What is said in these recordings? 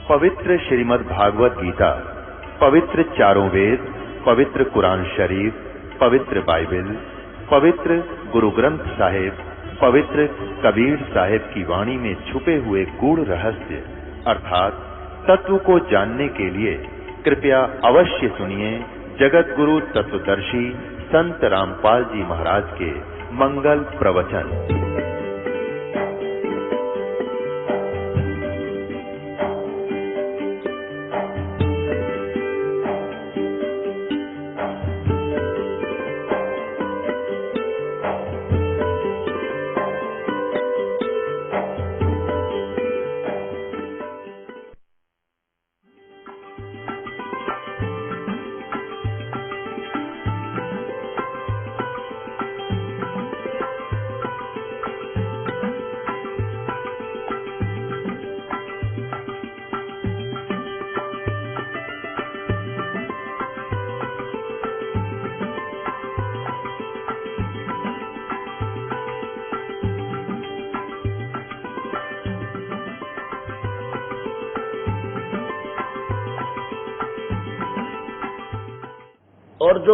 पवित्र श्रीमद् भागवत गीता, पवित्र चारों वेद, पवित्र कुरान शरीफ, पवित्र बाइबल, पवित्र गुरु ग्रंथ साहिब, पवित्र कबीर साहिब की वाणी में छुपे हुए गूढ़ रहस्य अर्थात तत्व को जानने के लिए कृपया अवश्य सुनिए जगत गुरु तत्वदर्शी संत रामपाल जी महाराज के मंगल प्रवचन। और जो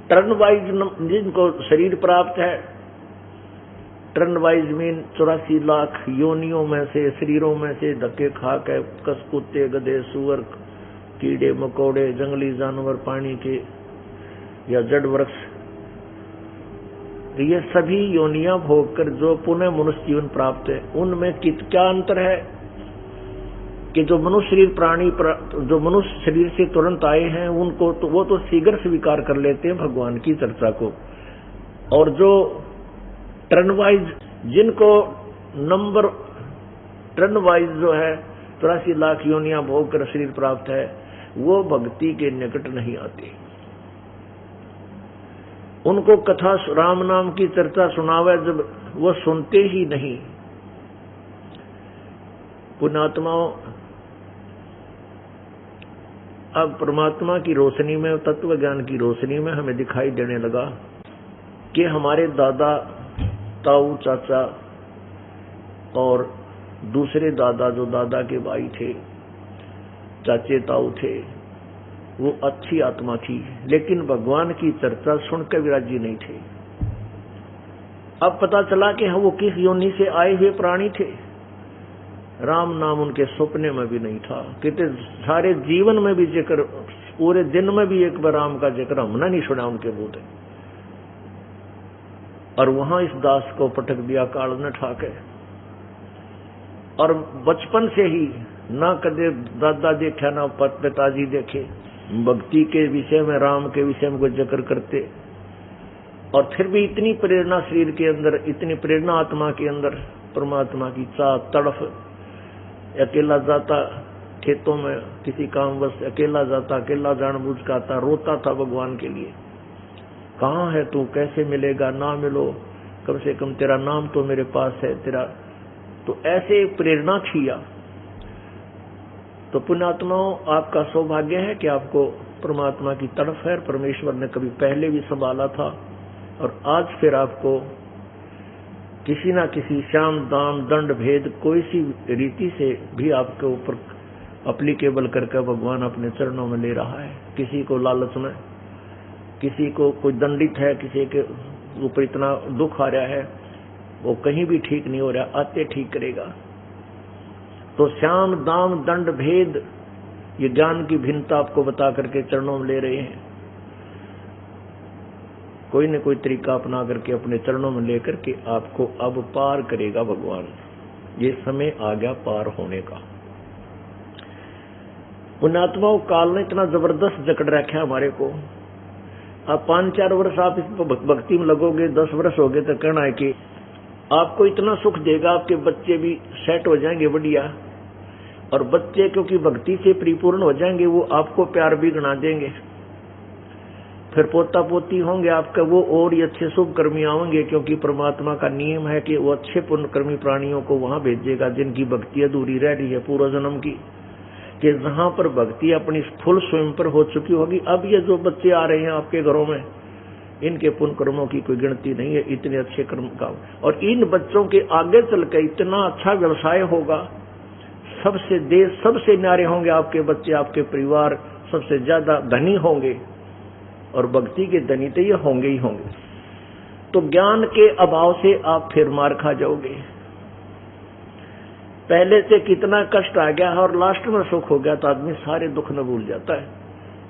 टर्न वाइज जिनको शरीर प्राप्त है, टर्न वाइज मीन 84 लाख योनियों में से, शरीरों में से धक्के खा के कस, कुत्ते, गधे, सुअर, कीड़े मकोड़े, जंगली जानवर, पानी के या जड़ वृक्ष, ये सभी योनियां भोगकर जो पुनः मनुष्य जीवन प्राप्त है, उनमें क्या अंतर है कि जो मनुष्य शरीर प्राणी जो मनुष्य शरीर से तुरंत आए हैं उनको तो वो तो शीघ्र स्वीकार कर लेते हैं भगवान की चर्चा को, और जो टर्न वाइज जिनको नंबर टर्न वाइज जो है 84 लाख योनियां भोग कर शरीर प्राप्त है, वो भक्ति के निकट नहीं आते। उनको कथा राम नाम की चर्चा सुनावे जब वो सुनते ही नहीं। पुण्यात्माओं, अब परमात्मा की रोशनी में, तत्व ज्ञान की रोशनी में हमें दिखाई देने लगा कि हमारे दादा, ताऊ, चाचा और दूसरे दादा जो दादा के भाई थे, चाचे ताऊ थे, वो अच्छी आत्मा थी, लेकिन भगवान की चर्चा सुनकर विराजी नहीं थे। अब पता चला कि वो किस योनि से आए हुए प्राणी थे। राम नाम उनके सपने में भी नहीं था, कितने सारे जीवन में भी जिक्र, पूरे दिन में भी एक बार राम का जिक्र हमने नहीं सुना उनके मुंह से। और वहां इस दास को पटक दिया काल ने ठाके, और बचपन से ही ना कदे दादा देखा ना पिताजी देखे, भक्ति के विषय में, राम के विषय में कोई जिक्र करते, और फिर भी इतनी प्रेरणा शरीर के अंदर, इतनी प्रेरणा आत्मा के अंदर, परमात्मा की चाह, तड़फ। अकेला जाता खेतों में किसी काम बस, अकेला जाता, अकेला जानबूझ का आता, रोता था भगवान के लिए, कहाँ है तू, कैसे मिलेगा, ना मिलो, कम से कम तेरा नाम तो मेरे पास है तेरा। तो ऐसे प्रेरणा छिया। तो पुण्यात्माओं, आपका सौभाग्य है कि आपको परमात्मा की तड़फ है, परमेश्वर ने कभी पहले भी संभाला था, और आज फिर आपको किसी ना किसी श्याम दाम दंड भेद कोई सी रीति से भी आपके ऊपर अप्लीकेबल करके भगवान अपने चरणों में ले रहा है। किसी को लालच में, किसी को कोई दंडित है, किसी के ऊपर इतना दुख आ रहा है, वो कहीं भी ठीक नहीं हो रहा, आते ठीक करेगा। तो श्याम दाम दंड भेद, ये ज्ञान की भिन्नता आपको बता करके चरणों में ले रहे हैं। कोई न कोई तरीका अपना करके अपने चरणों में लेकर के आपको अब पार करेगा भगवान। ये समय आ गया पार होने का। पुण्यात्माओं, काल ने इतना जबरदस्त जकड़ रखा है हमारे को। अब 5-4 वर्ष आप इस भक्ति में लगोगे, 10 वर्ष हो गए तो कहना है कि आपको इतना सुख देगा, आपके बच्चे भी सेट हो जाएंगे बढ़िया, और बच्चे क्योंकि भक्ति से परिपूर्ण हो जाएंगे, वो आपको प्यार भी गणा देंगे। फिर पोता पोती होंगे आपका, वो और ही अच्छे शुभ कर्मी आएंगे, क्योंकि परमात्मा का नियम है कि वो अच्छे पुण्यकर्मी प्राणियों को वहां भेजेगा जिनकी भक्ति अधूरी रह रही है पूर्व जन्म की, कि जहां पर भक्ति अपनी फुल स्वयं पर हो चुकी होगी। अब ये जो बच्चे आ रहे हैं आपके घरों में, इनके पुण्य कर्मों की कोई गिनती नहीं है, इतने अच्छे कर्म का। और इन बच्चों के आगे चल के इतना अच्छा व्यवसाय होगा, सबसे देश सबसे न्यारे होंगे, आपके बच्चे, आपके परिवार सबसे ज्यादा धनी होंगे, और भक्ति के धनी तो ये होंगे ही होंगे। तो ज्ञान के अभाव से आप फिर मार खा जाओगे। पहले से कितना कष्ट आ गया है और लास्ट में सुख हो गया तो आदमी सारे दुख न भूल जाता है।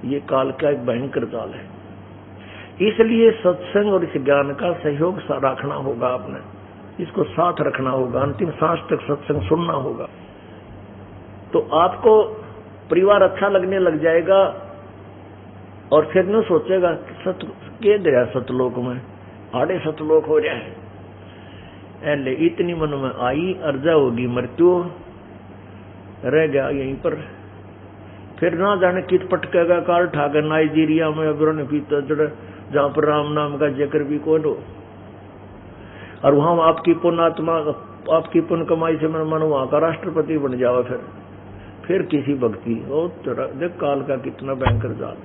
ये काल का एक भयंकर जाल है। इसलिए सत्संग और इस ज्ञान का सहयोग रखना होगा, आपने इसको साथ रखना होगा, अंतिम सांस तक सत्संग सुनना होगा। तो आपको परिवार अच्छा लगने लग जाएगा और फिर न सोचेगा सत के दया सतलोक में आड़े सतलोक हो जाए। ऐले इतनी मन में आई अर्जा होगी मृत्यु, रह गया यहीं पर। फिर ना जाने कित पटकेगा काल ठाकर नाइजीरिया में अग्रणी पीता जड़, जहां पर राम नाम का जिक्र भी कौन हो, और वहां आपकी पुण्यात्मा, आपकी पुण्य कमाई से मन वहां का राष्ट्रपति बन जाओ। फिर किसी भक्ति और देख काल का कितना भयंकर जाल।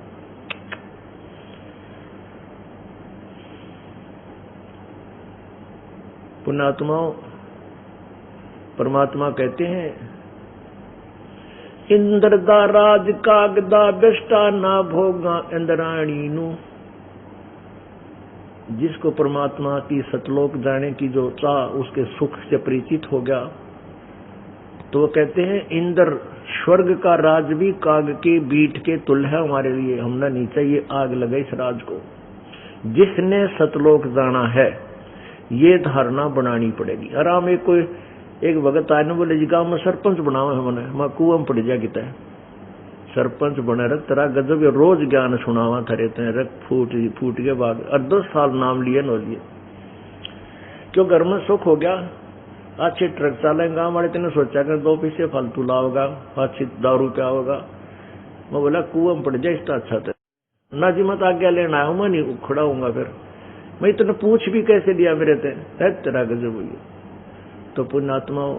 पुण्यात्माओं, परमात्मा कहते हैं इंद्र दा राज कागदा बेष्टा ना भोगा इंद्राणी नु। जिसको परमात्मा की सतलोक जाने की जो चाह, उसके सुख से परिचित हो गया, तो वो कहते हैं इंद्र स्वर्ग का राज भी काग के बीट के तुल्य है हमारे लिए, हमने नहीं चाहिए आग लगे इस राज को। जिसने सतलोक जाना है ये धारणा बनानी पड़ेगी। आराम एक कोई एक भगत आने बोले जी गांव में सरपंच बनाओ है मैंने, मैं कुआं पड़ जा किता है सरपंच बने रख तेरा गजब रोज ज्ञान सुनावा थरे रख फूट के बाद 10 साल नाम लिए न लिए। क्यों घर में सुख हो गया, अच्छे ट्रक चालेंगे, गाँव वाले तेने सोचा कर 2 पैसे फालतू लाओगा, अच्छी दारू पे आओगा। मैं बोला कुआं पड़ जाए इसका अच्छा था ना जी, मत आज्ञा लेना आया मैं नहीं खड़ाऊंगा। फिर मैं इतना पूछ भी कैसे दिया मेरे तेरा गजब हुई। तो पुण्यात्माओं,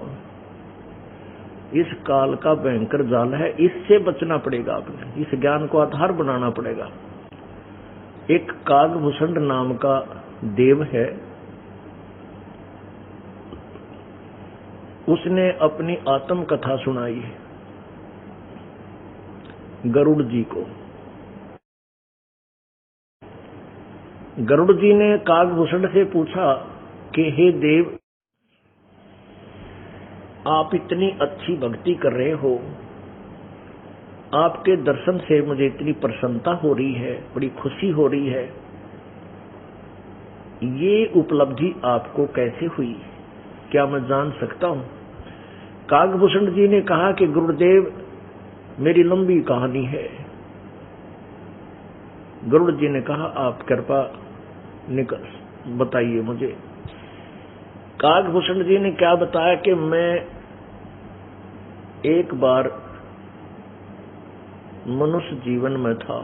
इस काल का भयंकर जाल है, इससे बचना पड़ेगा। आपने इस ज्ञान को आधार बनाना पड़ेगा। एक कागभूषण नाम का देव है, उसने अपनी आत्म कथा सुनाई है गरुड़ जी को। गरुड़ जी ने कागभूषण से पूछा कि हे देव, आप इतनी अच्छी भक्ति कर रहे हो, आपके दर्शन से मुझे इतनी प्रसन्नता हो रही है, बड़ी खुशी हो रही है, ये उपलब्धि आपको कैसे हुई, क्या मैं जान सकता हूं? कागभूषण जी ने कहा कि गुरुदेव मेरी लंबी कहानी है। गरुड़ जी ने कहा आप कृपा बताइए मुझे। कागभूषण जी ने क्या बताया कि मैं एक बार मनुष्य जीवन में था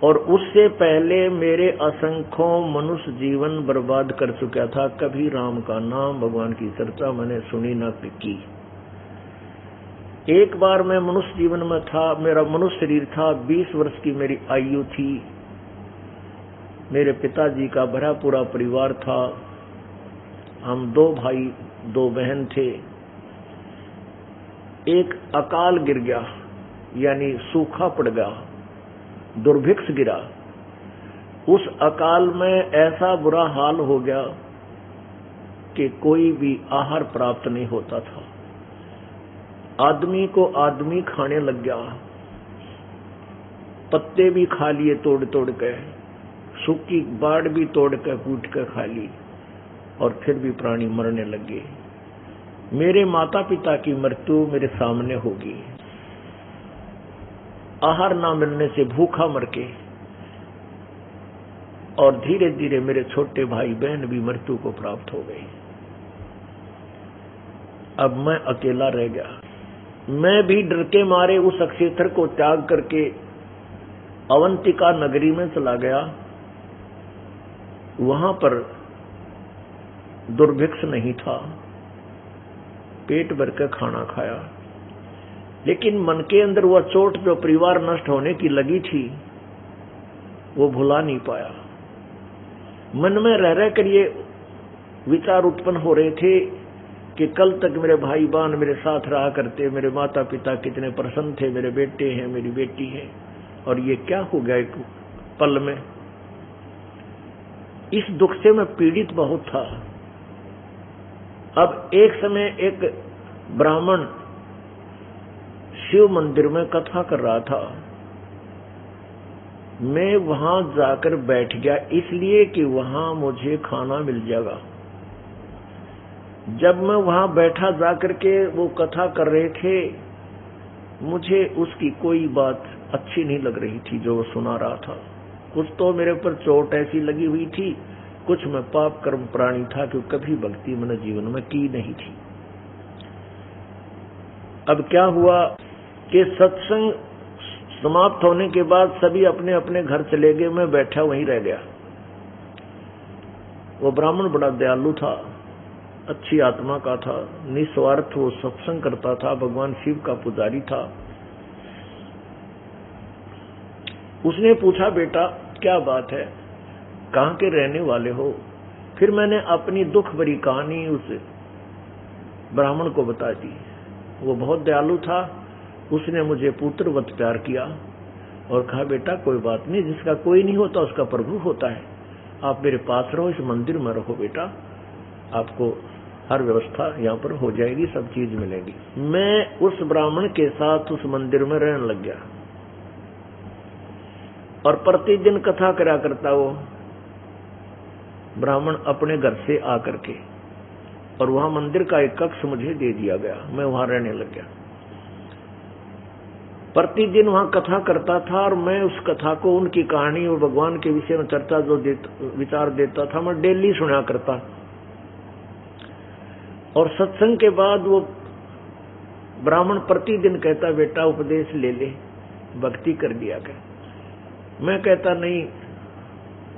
और उससे पहले मेरे असंख्यों मनुष्य जीवन बर्बाद कर चुका था। कभी राम का नाम, भगवान की चर्चा मैंने सुनी ना की। एक बार मैं मनुष्य जीवन में था, मेरा मनुष्य शरीर था, 20 वर्ष की मेरी आयु थी, मेरे पिताजी का भरा पूरा परिवार था, हम 2 भाई 2 बहन थे। एक अकाल गिर गया, यानी सूखा पड़ गया, दुर्भिक्ष गिरा। उस अकाल में ऐसा बुरा हाल हो गया कि कोई भी आहार प्राप्त नहीं होता था। आदमी को आदमी खाने लग गया, पत्ते भी खा लिए तोड़ तोड़ के, सूखी बाड़ भी तोड़ के कूट के खा ली, और फिर भी प्राणी मरने लगे। मेरे माता पिता की मृत्यु मेरे सामने होगी। आहार ना मिलने से भूखा मर के, और धीरे धीरे मेरे छोटे भाई बहन भी मृत्यु को प्राप्त हो गए। अब मैं अकेला रह गया। मैं भी डर के मारे उस क्षेत्र को त्याग करके अवंतिका नगरी में चला गया। वहां पर दुर्भिक्ष नहीं था, पेट भर कर खाना खाया, लेकिन मन के अंदर वह चोट जो परिवार नष्ट होने की लगी थी वो भुला नहीं पाया। मन में रह कर ये विचार उत्पन्न हो रहे थे कि कल तक मेरे भाई बहन मेरे साथ रहा करते, मेरे माता पिता कितने प्रसन्न थे, मेरे बेटे हैं, मेरी बेटी है, और ये क्या हो गया एक पल में। इस दुख से मैं पीड़ित बहुत था। अब एक समय एक ब्राह्मण शिव मंदिर में कथा कर रहा था। मैं वहां जाकर बैठ गया, इसलिए कि वहां मुझे खाना मिल जाएगा। जब मैं वहां बैठा जाकर के वो कथा कर रहे थे, मुझे उसकी कोई बात अच्छी नहीं लग रही थी जो वो सुना रहा था। कुछ तो मेरे पर चोट ऐसी लगी हुई थी, कुछ मैं पाप कर्म प्राणी था क्योंकि कभी भक्ति मैंने जीवन में की नहीं थी। अब क्या हुआ कि सत्संग समाप्त होने के बाद सभी अपने अपने घर चले गए, मैं बैठा वहीं रह गया। वो ब्राह्मण बड़ा दयालु था, अच्छी आत्मा का था, निस्वार्थ वो सत्संग करता था, भगवान शिव का पुजारी था। उसने पूछा, बेटा क्या बात है, कहाँ के रहने वाले हो? फिर मैंने अपनी दुख भरी कहानी उस ब्राह्मण को बता दी। वो बहुत दयालु था, उसने मुझे पुत्रवत प्यार किया और कहा, बेटा कोई बात नहीं, जिसका कोई नहीं होता उसका प्रभु होता है, आप मेरे पास रहो, इस मंदिर में रहो बेटा, आपको हर व्यवस्था यहाँ पर हो जाएगी, सब चीज मिलेगी। मैं उस ब्राह्मण के साथ उस मंदिर में रहने लग गया और प्रतिदिन कथा करा करता वो ब्राह्मण अपने घर से आकर के, और वहां मंदिर का एक कक्ष मुझे दे दिया गया, मैं वहां रहने लग गया। प्रतिदिन वहां कथा करता था और मैं उस कथा को, उनकी कहानी और भगवान के विषय में चर्चा जो विचार देता था, मैं डेली सुना करता। और सत्संग के बाद वो ब्राह्मण प्रतिदिन कहता, बेटा उपदेश ले ले, भक्ति कर दिया कर। मैं कहता, नहीं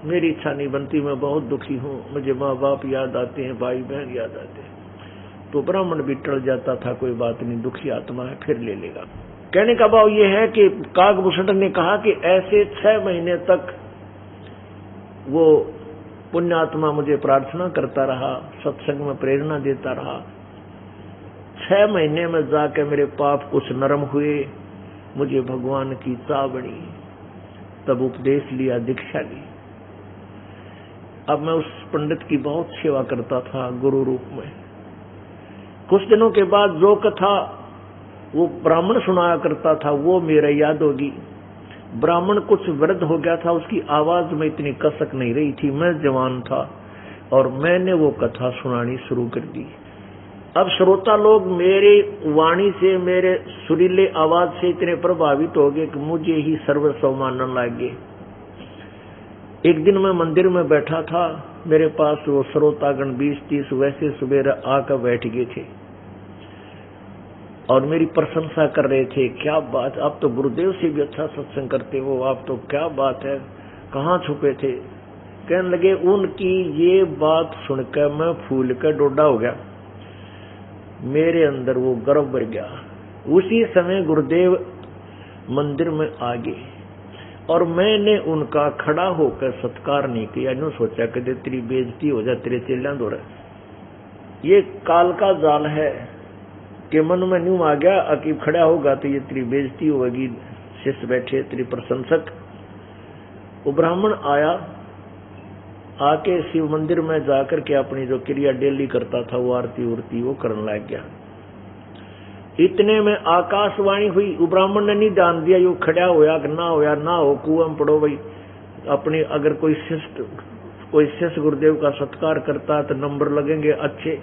मेरी इच्छा नहीं बनती, मैं बहुत दुखी हूँ, मुझे माँ बाप याद आते हैं, भाई बहन याद आते हैं। तो ब्राह्मण भी टल जाता था, कोई बात नहीं, दुखी आत्मा है, फिर ले लेगा। कहने का भाव ये है कि काकभूषण ने कहा कि ऐसे 6 महीने तक वो पुण्यात्मा मुझे प्रार्थना करता रहा, सत्संग में प्रेरणा देता रहा। 6 महीने में जाकर मेरे पाप कुछ नरम हुए, मुझे भगवान की चाह बनी, तब उपदेश लिया, दीक्षा ली। अब मैं उस पंडित की बहुत सेवा करता था गुरु रूप में। कुछ दिनों के बाद जो कथा वो ब्राह्मण सुनाया करता था वो मेरे याद होगी। ब्राह्मण कुछ वृद्ध हो गया था, उसकी आवाज में इतनी कसक नहीं रही थी, मैं जवान था और मैंने वो कथा सुनानी शुरू कर दी। अब श्रोता लोग मेरे वाणी से, मेरे सुरीले आवाज से इतने प्रभावित हो गए कि मुझे ही सर्वस्व मानने लगे। एक दिन मैं मंदिर में बैठा था, मेरे पास वो श्रोतागण 20-30 वैसे सुबह आकर बैठ गए थे और मेरी प्रशंसा कर रहे थे, क्या बात, आप तो गुरुदेव से भी अच्छा सत्संग करते हो, आप तो क्या बात है, कहाँ छुपे थे। कहने लगे, उनकी ये बात सुनकर मैं फूल कर डोडा हो गया, मेरे अंदर वो गर्व बढ़ गया। उसी समय गुरुदेव मंदिर में आ गए और मैंने उनका खड़ा होकर सत्कार नहीं किया। यूं सोचा कि तेरी बेइज्जती हो जाए, तेरे चेला दो रहे। ये काल का जाल है कि मन में न्यू आ गया, अकीब खड़ा होगा तो ये तेरी बेइज्जती होगी, शिष्य बैठे तेरी प्रशंसक। वो ब्राह्मण आया, आके शिव मंदिर में जाकर के अपनी जो क्रिया डेली करता था, वो आरती उरती वो करने लग गया। इतने में आकाशवाणी हुई। वो ब्राह्मण ने नहीं ध्यान दिया, यो खड़ा होया कि ना होया, ना हो कुआं पड़ो भाई। अपनी अगर कोई शिष्य गुरुदेव का सत्कार करता है तो नंबर लगेंगे अच्छे,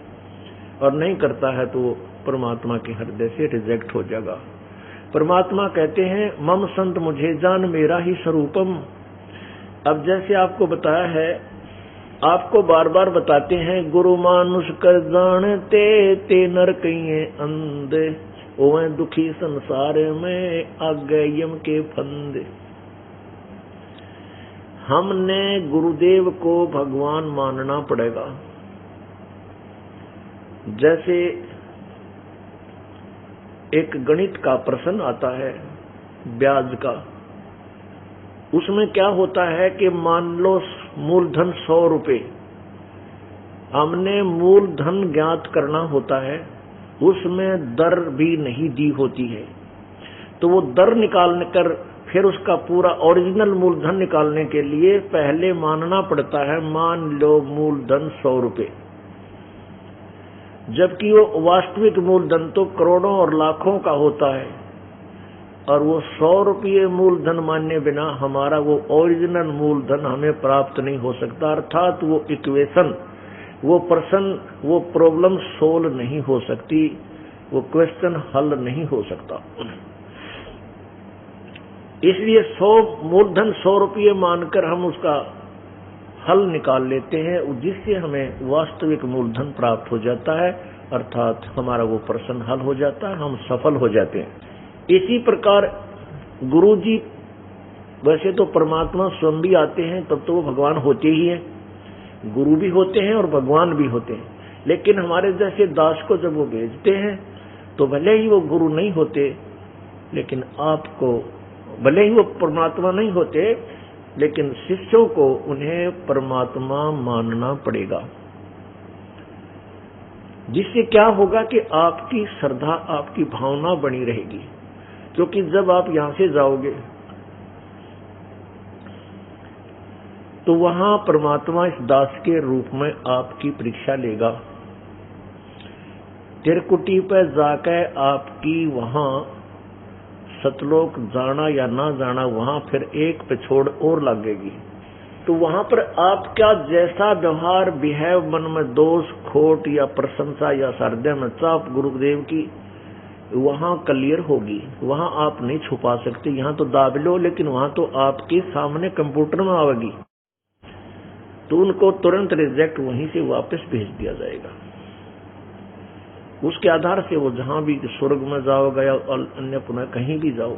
और नहीं करता है तो परमात्मा के हृदय से रिजेक्ट हो जाएगा। परमात्मा कहते हैं, मम संत मुझे जान मेरा ही स्वरूपम। अब जैसे आपको बताया है, आपको बार बार बताते हैं, गुरु मानुष कर जानते ते नर कहिए अंधे, ओए दुखी संसार में आगे यम के फंदे। हमने गुरुदेव को भगवान मानना पड़ेगा। जैसे एक गणित का प्रश्न आता है ब्याज का, उसमें क्या होता है कि मान लो मूलधन 100 रुपए, हमने मूलधन ज्ञात करना होता है, उसमें दर भी नहीं दी होती है, तो वो दर निकालने कर फिर उसका पूरा ओरिजिनल मूलधन निकालने के लिए पहले मानना पड़ता है, मान लो मूलधन 100 रुपए, जबकि वो वास्तविक मूलधन तो करोड़ों और लाखों का होता है, और वो 100 रुपये मूलधन माने बिना हमारा वो ओरिजिनल मूलधन हमें प्राप्त नहीं हो सकता। अर्थात वो इक्वेशन, वो प्रश्न, वो प्रॉब्लम सोल्व नहीं हो सकती, वो क्वेश्चन हल नहीं हो सकता। इसलिए 100 मूलधन 100 रुपये मानकर हम उसका हल निकाल लेते हैं, जिससे हमें वास्तविक मूलधन प्राप्त हो जाता है, अर्थात हमारा वो प्रश्न हल हो जाता है, हम सफल हो जाते हैं। इसी प्रकार गुरु जी, वैसे तो परमात्मा स्वयं भी आते हैं, तब तो वो भगवान होते ही हैं, गुरु भी होते हैं और भगवान भी होते हैं, लेकिन हमारे जैसे दास को जब वो भेजते हैं तो भले ही वो गुरु नहीं होते, लेकिन आपको, भले ही वो परमात्मा नहीं होते, लेकिन शिष्यों को उन्हें परमात्मा मानना पड़ेगा, जिससे क्या होगा कि आपकी श्रद्धा, आपकी भावना बनी रहेगी। क्योंकि जब आप यहां से जाओगे तो वहां परमात्मा इस दास के रूप में आपकी परीक्षा लेगा। तिरकुटी पर जाकर आपकी वहां सतलोक जाना या ना जाना, वहां फिर एक पिछोड़ और लगेगी। तो वहां पर आपका जैसा व्यवहार, बिहेव, मन में दोष, खोट या प्रशंसा या हृदय में चाप गुरुदेव की, वहां क्लियर होगी, वहां आप नहीं छुपा सकते। यहाँ तो दाब लो, लेकिन वहां तो आपके सामने कंप्यूटर में आवेगी, तो उनको तुरंत रिजेक्ट वहीं से वापस भेज दिया जाएगा। उसके आधार से वो जहां भी स्वर्ग में जाओगे या अन्य पुनः कहीं भी जाओ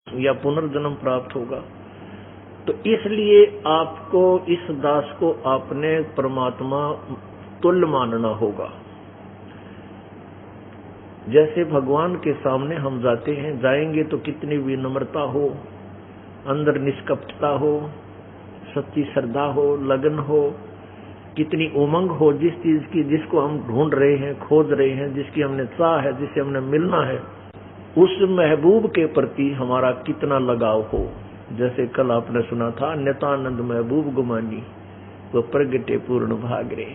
या पुनर्जन्म प्राप्त होगा। तो इसलिए आपको इस दास को अपने परमात्मा तुल्य मानना होगा। जैसे भगवान के सामने हम जाते हैं, जाएंगे तो कितनी विनम्रता हो, अंदर निष्कपटता हो, सच्ची श्रद्धा हो, लगन हो, कितनी उमंग हो जिस चीज की, जिसको हम ढूंढ रहे हैं, खोज रहे हैं, जिसकी हमने चाह है, जिससे हमने मिलना है, उस महबूब के प्रति हमारा कितना लगाव हो। जैसे कल आपने सुना था, नित्यानंद महबूब गुमानी वो प्रगटे पूर्ण भाग रे।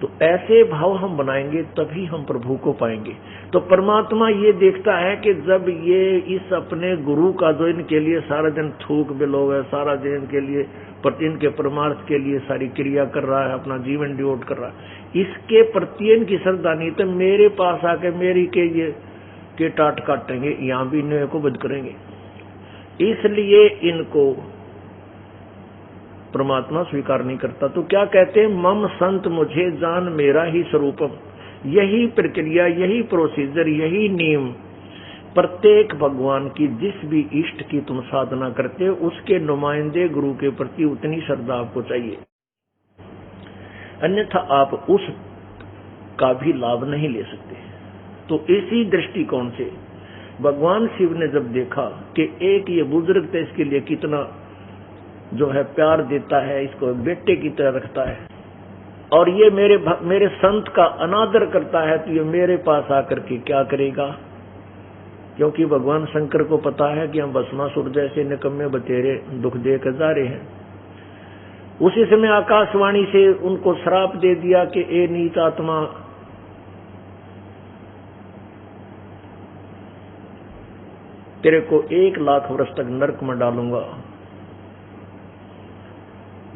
तो ऐसे भाव हम बनाएंगे तभी हम प्रभु को पाएंगे। तो परमात्मा ये देखता है कि जब ये इस अपने गुरु का जो इनके लिए सारा दिन थूक बिलोग है, सारा दिन इनके लिए इनके परमार्थ के लिए सारी क्रिया कर रहा है, अपना जीवन डिवोट कर रहा है, इसके प्रति इनकी श्रद्धा नहीं, तो मेरे पास आके मेरी के ये के टाट काटेंगे, यहाँ भी इन्हें को बद करेंगे। इसलिए इनको परमात्मा स्वीकार नहीं करता। तो क्या कहते हैं, मम संत मुझे जान मेरा ही स्वरूपम। यही प्रक्रिया, यही प्रोसीजर, यही नियम प्रत्येक भगवान की, जिस भी इष्ट की तुम साधना करते हो उसके नुमाइंदे गुरु के प्रति उतनी श्रद्धा आपको चाहिए, अन्यथा आप उस का भी लाभ नहीं ले सकते। तो इसी दृष्टिकोण से भगवान शिव ने जब देखा कि एक ये बुजुर्ग तो इसके लिए कितना जो है प्यार देता है, इसको बेटे की तरह रखता है, और ये मेरे संत का अनादर करता है, तो ये मेरे पास आकर के क्या करेगा। क्योंकि भगवान शंकर को पता है कि हम भस्मासुर जैसे निकम्मे बतेरे दुख देकर जा रहे हैं। उसी समय आकाशवाणी से उनको श्राप दे दिया कि ए नीच आत्मा, तेरे को 1 लाख वर्ष तक नरक में डालूंगा।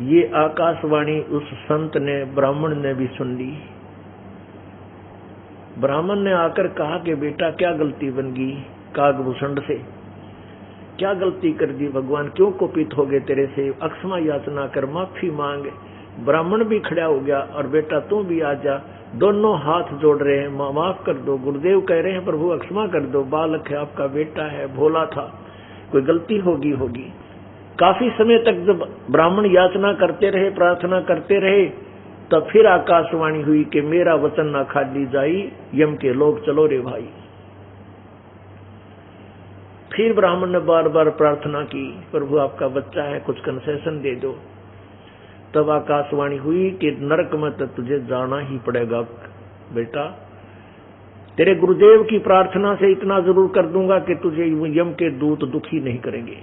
ये आकाशवाणी उस संत ने, ब्राह्मण ने भी सुन ली। ब्राह्मण ने आकर कहा कि बेटा क्या गलती बन गई कागभूषण से, क्या गलती कर दी, भगवान क्यों कुपित हो गए तेरे से, अक्षमा याचना कर, माफी मांग। ब्राह्मण भी खड़ा हो गया, और बेटा तू भी आ जा। दोनों हाथ जोड़ रहे हैं, माफ कर दो। गुरुदेव कह रहे हैं प्रभु अक्षमा कर दो, बालक है, आपका बेटा है, भोला था, कोई गलती होगी। काफी समय तक जब ब्राह्मण याचना करते रहे, प्रार्थना करते रहे, तब फिर आकाशवाणी हुई कि मेरा वचन ना खाली जाई, यम के लोग चलो रे भाई। फिर ब्राह्मण ने बार बार प्रार्थना की, प्रभु आपका बच्चा है, कुछ कंसेशन दे दो। तब आकाशवाणी हुई कि नरक में तो तुझे जाना ही पड़ेगा बेटा, तेरे गुरुदेव की प्रार्थना से इतना जरूर कर दूंगा कि तुझे यम के दूत दुखी नहीं करेंगे।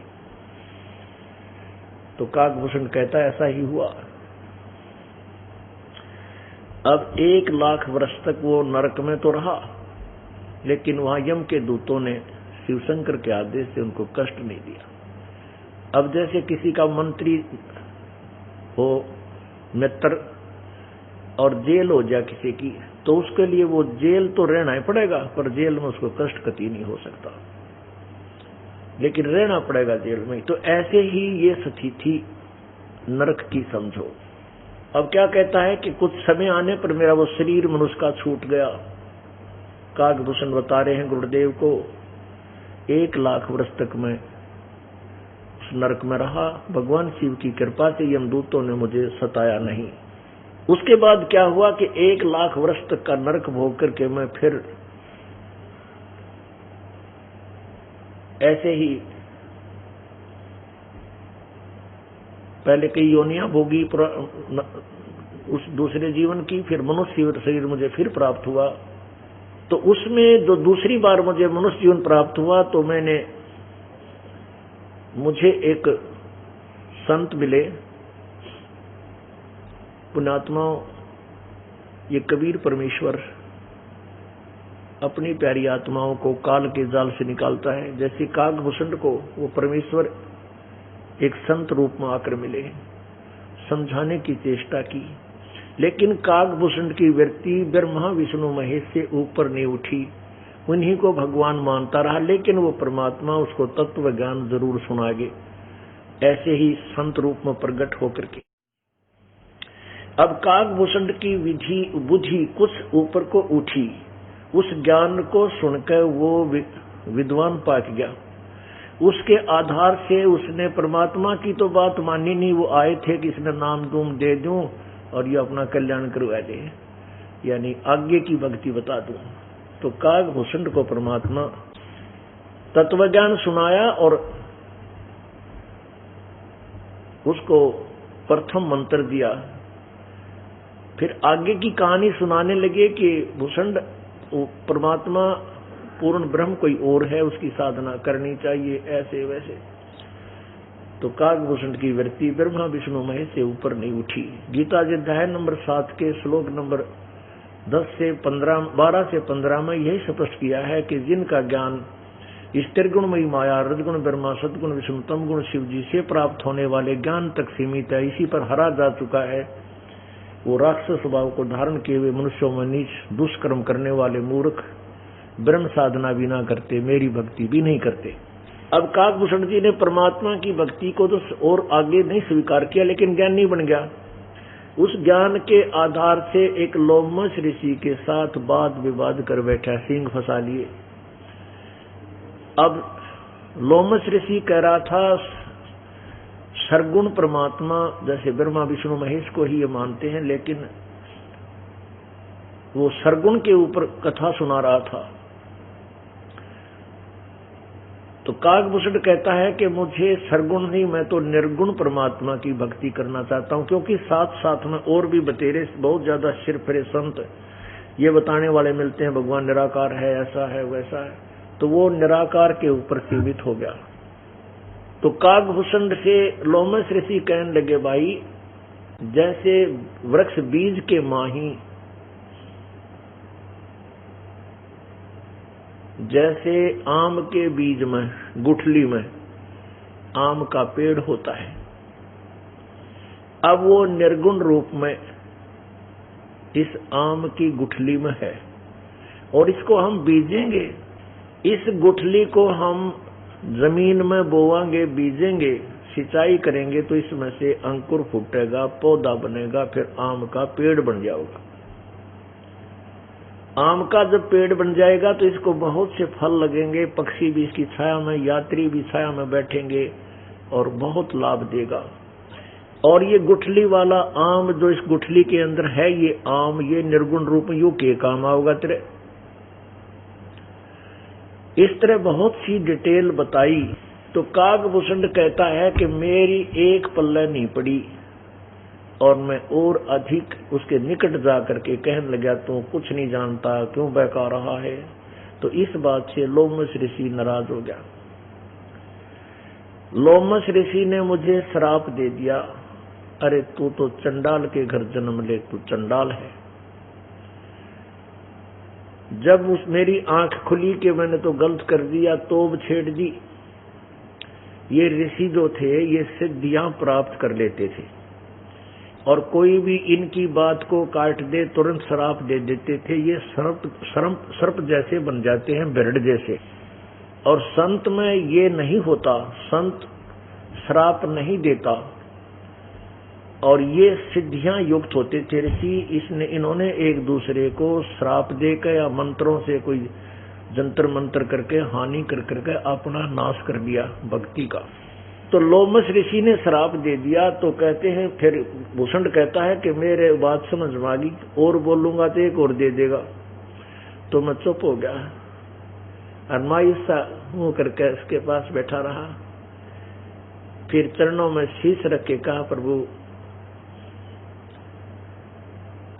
तो काकभूषण कहता है ऐसा ही हुआ। अब 1 लाख वर्ष तक वो नरक में तो रहा, लेकिन वहां यम के दूतों ने शिवशंकर के आदेश से उनको कष्ट नहीं दिया। अब जैसे किसी का मंत्री हो, मित्र, और जेल हो जाए किसी की, तो उसके लिए वो जेल तो रहना ही पड़ेगा, पर जेल में उसको कष्ट कतई नहीं हो सकता, लेकिन रहना पड़ेगा जेल में। तो ऐसे ही ये स्थिति नरक की समझो। अब क्या कहता है कि कुछ समय आने पर मेरा वो शरीर मनुष्य का छूट गया। काकभूषण बता रहे हैं गुरुदेव को 1 लाख वर्ष तक मैं उस नरक में रहा, भगवान शिव की कृपा से यमदूतों ने मुझे सताया नहीं। उसके बाद क्या हुआ कि 1 लाख वर्ष तक का नरक भोग करके मैं फिर ऐसे ही पहले कई योनियां भोगी उस दूसरे जीवन की, फिर मनुष्य शरीर मुझे फिर प्राप्त हुआ। तो उसमें जो दूसरी बार मुझे मनुष्य जीवन प्राप्त हुआ तो मुझे एक संत मिले, पुण्यात्माओं, ये कबीर परमेश्वर अपनी प्यारी आत्माओं को काल के जाल से निकालता है। जैसे काकभूषण को वो परमेश्वर एक संत रूप में आकर मिले, समझाने की चेष्टा की, लेकिन काकभूषण की वृत्ति ब्रह्मा विष्णु महेश से ऊपर नहीं उठी, उन्हीं को भगवान मानता रहा, लेकिन वो परमात्मा उसको तत्व ज्ञान जरूर सुनाएंगे, ऐसे ही संत रूप में प्रकट होकर के। अब काकभूषण की बुद्धि कुछ ऊपर को उठी, उस ज्ञान को सुनकर वो विद्वान पाक गया। उसके आधार से उसने परमात्मा की तो बात मानी नहीं, वो आए थे कि इसने नाम दूम दे दूं और ये अपना कल्याण करवा दे, यानी आगे की भक्ति बता दूं। तो काकभूषण को परमात्मा तत्वज्ञान सुनाया और उसको प्रथम मंत्र दिया। फिर आगे की कहानी सुनाने लगे कि भूषण परमात्मा पूर्ण ब्रह्म कोई और है, उसकी साधना करनी चाहिए, ऐसे वैसे। तो काकभूषण की वृत्ति ब्रह्मा विष्णु महेश से ऊपर नहीं उठी। गीता जी अध्याय नंबर 7 के श्लोक नंबर 12 से 15 में यही स्पष्ट किया है कि जिनका ज्ञान स्त्रिगुणमयी माया, रजगुण ब्रह्मा, सदगुण विष्णु, तमगुण शिव जी से प्राप्त होने वाले ज्ञान तक सीमित है, इसी पर हरा जा चुका है। वो राक्षस स्वभाव को धारण किए हुए मनुष्यों में नीच दुष्कर्म करने वाले मूर्ख ब्रह्म साधना भी ना करते, मेरी भक्ति भी नहीं करते। अब काकभूषण जी ने परमात्मा की भक्ति को तो और आगे नहीं स्वीकार किया, लेकिन ज्ञानी बन गया। उस ज्ञान के आधार से एक लोमश ऋषि के साथ वाद विवाद कर बैठा, सिंह फंसा लिए। अब लोमश ऋषि कह रहा था सरगुण परमात्मा जैसे ब्रह्मा विष्णु महेश को ही ये मानते हैं, लेकिन वो सरगुण के ऊपर कथा सुना रहा था। तो काकभूषण कहता है कि मुझे सरगुण नहीं, मैं तो निर्गुण परमात्मा की भक्ति करना चाहता हूं, क्योंकि साथ साथ में और भी बतेरे बहुत ज्यादा सिर फिरे संत ये बताने वाले मिलते हैं भगवान निराकार है, ऐसा है वैसा है, तो वो निराकार के ऊपर सीमित हो गया। तो काकभूषण से लोमश ऋषि कहने लगे, भाई जैसे वृक्ष बीज के माही, जैसे आम के बीज में गुठली में आम का पेड़ होता है, अब वो निर्गुण रूप में इस आम की गुठली में है और इसको हम बीजेंगे, इस गुठली को हम जमीन में बोवांगे, बीजेंगे, सिंचाई करेंगे तो इसमें से अंकुर फूटेगा, पौधा बनेगा, फिर आम का पेड़ बन जाएगा। आम का जब पेड़ बन जाएगा तो इसको बहुत से फल लगेंगे, पक्षी भी इसकी छाया में, यात्री भी छाया में बैठेंगे और बहुत लाभ देगा। और ये गुठली वाला आम जो इस गुठली के अंदर है, ये आम ये निर्गुण रूप में यू के काम आओगा तेरे। इस तरह बहुत सी डिटेल बताई। तो काकभूषण कहता है कि मेरी एक पल्ले नहीं पड़ी और मैं और अधिक उसके निकट जा करके कहने लगा, तू कुछ नहीं जानता, क्यों बहका रहा है। तो इस बात से लोमश ऋषि नाराज हो गया। लोमश ऋषि ने मुझे श्राप दे दिया, अरे तू तो चंडाल के घर जन्म ले, तू चंडाल है। जब उस मेरी आंख खुली कि मैंने तो गलत कर दिया, तोब छेड़ दी। ये ऋषि जो थे ये सिद्धियां प्राप्त कर लेते थे और कोई भी इनकी बात को काट दे तुरंत श्राप दे देते थे। ये सर्प जैसे बन जाते हैं, बिरड जैसे। और संत में ये नहीं होता, संत श्राप नहीं देता और ये सिद्धियां युक्त होते थे ऋषि। इन्होंने एक दूसरे को श्राप देकर या मंत्रों से कोई जंतर मंत्र करके हानि कर करके अपना नाश कर दिया भक्ति का। तो लोमश ऋषि ने श्राप दे दिया। तो कहते हैं, फिर भूषण कहता है कि मेरे बात समझ में आ गई, और बोलूंगा तो एक और दे देगा। तो मैं चुप हो गया और मायूसा मुंह करके उसके पास बैठा रहा। फिर चरणों में शीश रख के कहा, प्रभु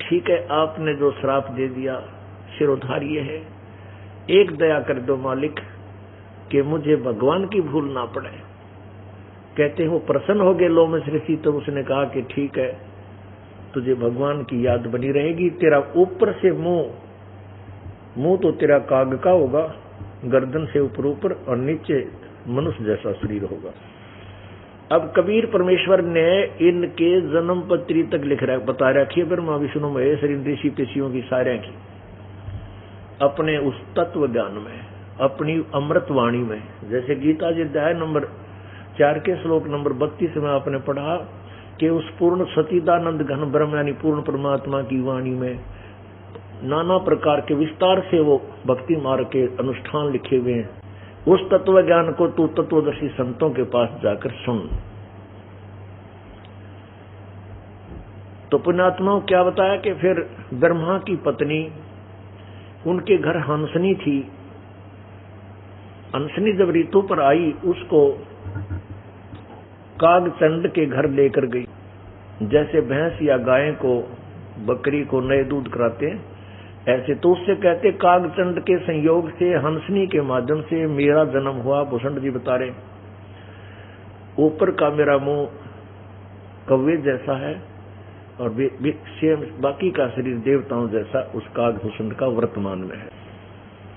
ठीक है, आपने जो श्राप दे दिया शिरोधार्य ये है, एक दया कर दो मालिक कि मुझे भगवान की भूल ना पड़े। कहते हो प्रसन्न हो गए लोमश ऋषि। तो उसने कहा कि ठीक है, तुझे भगवान की याद बनी रहेगी। तेरा ऊपर से मुंह तो तेरा काग का होगा, गर्दन से ऊपर ऊपर, और नीचे मनुष्य जैसा शरीर होगा। अब कबीर परमेश्वर ने इनके जन्म पत्री तक लिख रहा बता रखी है, ब्रह्मा विष्णु महेश ऋषि पिछियों की सारे की, अपने उस तत्व ज्ञान में, अपनी अमृत वाणी में। जैसे गीता जी अध्याय नंबर 4 के श्लोक नंबर 32 में आपने पढ़ा कि उस पूर्ण सचिदानंद घन ब्रह्म यानी पूर्ण परमात्मा की वाणी में नाना प्रकार के विस्तार से वो भक्ति मार्ग के अनुष्ठान लिखे हुए हैं। उस तत्व ज्ञान को तू तत्वदर्शी संतों के पास जाकर सुन। तो पुण्यात्माओं क्या बताया कि फिर ब्रह्मा की पत्नी, उनके घर हंसनी थी। हंसनी जब ऋतु पर आई, उसको कागचंड के घर लेकर गई। जैसे भैंस या गाय को, बकरी को नए दूध कराते हैं, ऐसे तो उससे कहते कागचंड के संयोग से, हंसनी के माध्यम से मेरा जन्म हुआ। भूषण जी बता रहे, ऊपर का मेरा मुंह कौवे जैसा है और बाकी का शरीर देवताओं जैसा उस कागभूषण का वर्तमान में है।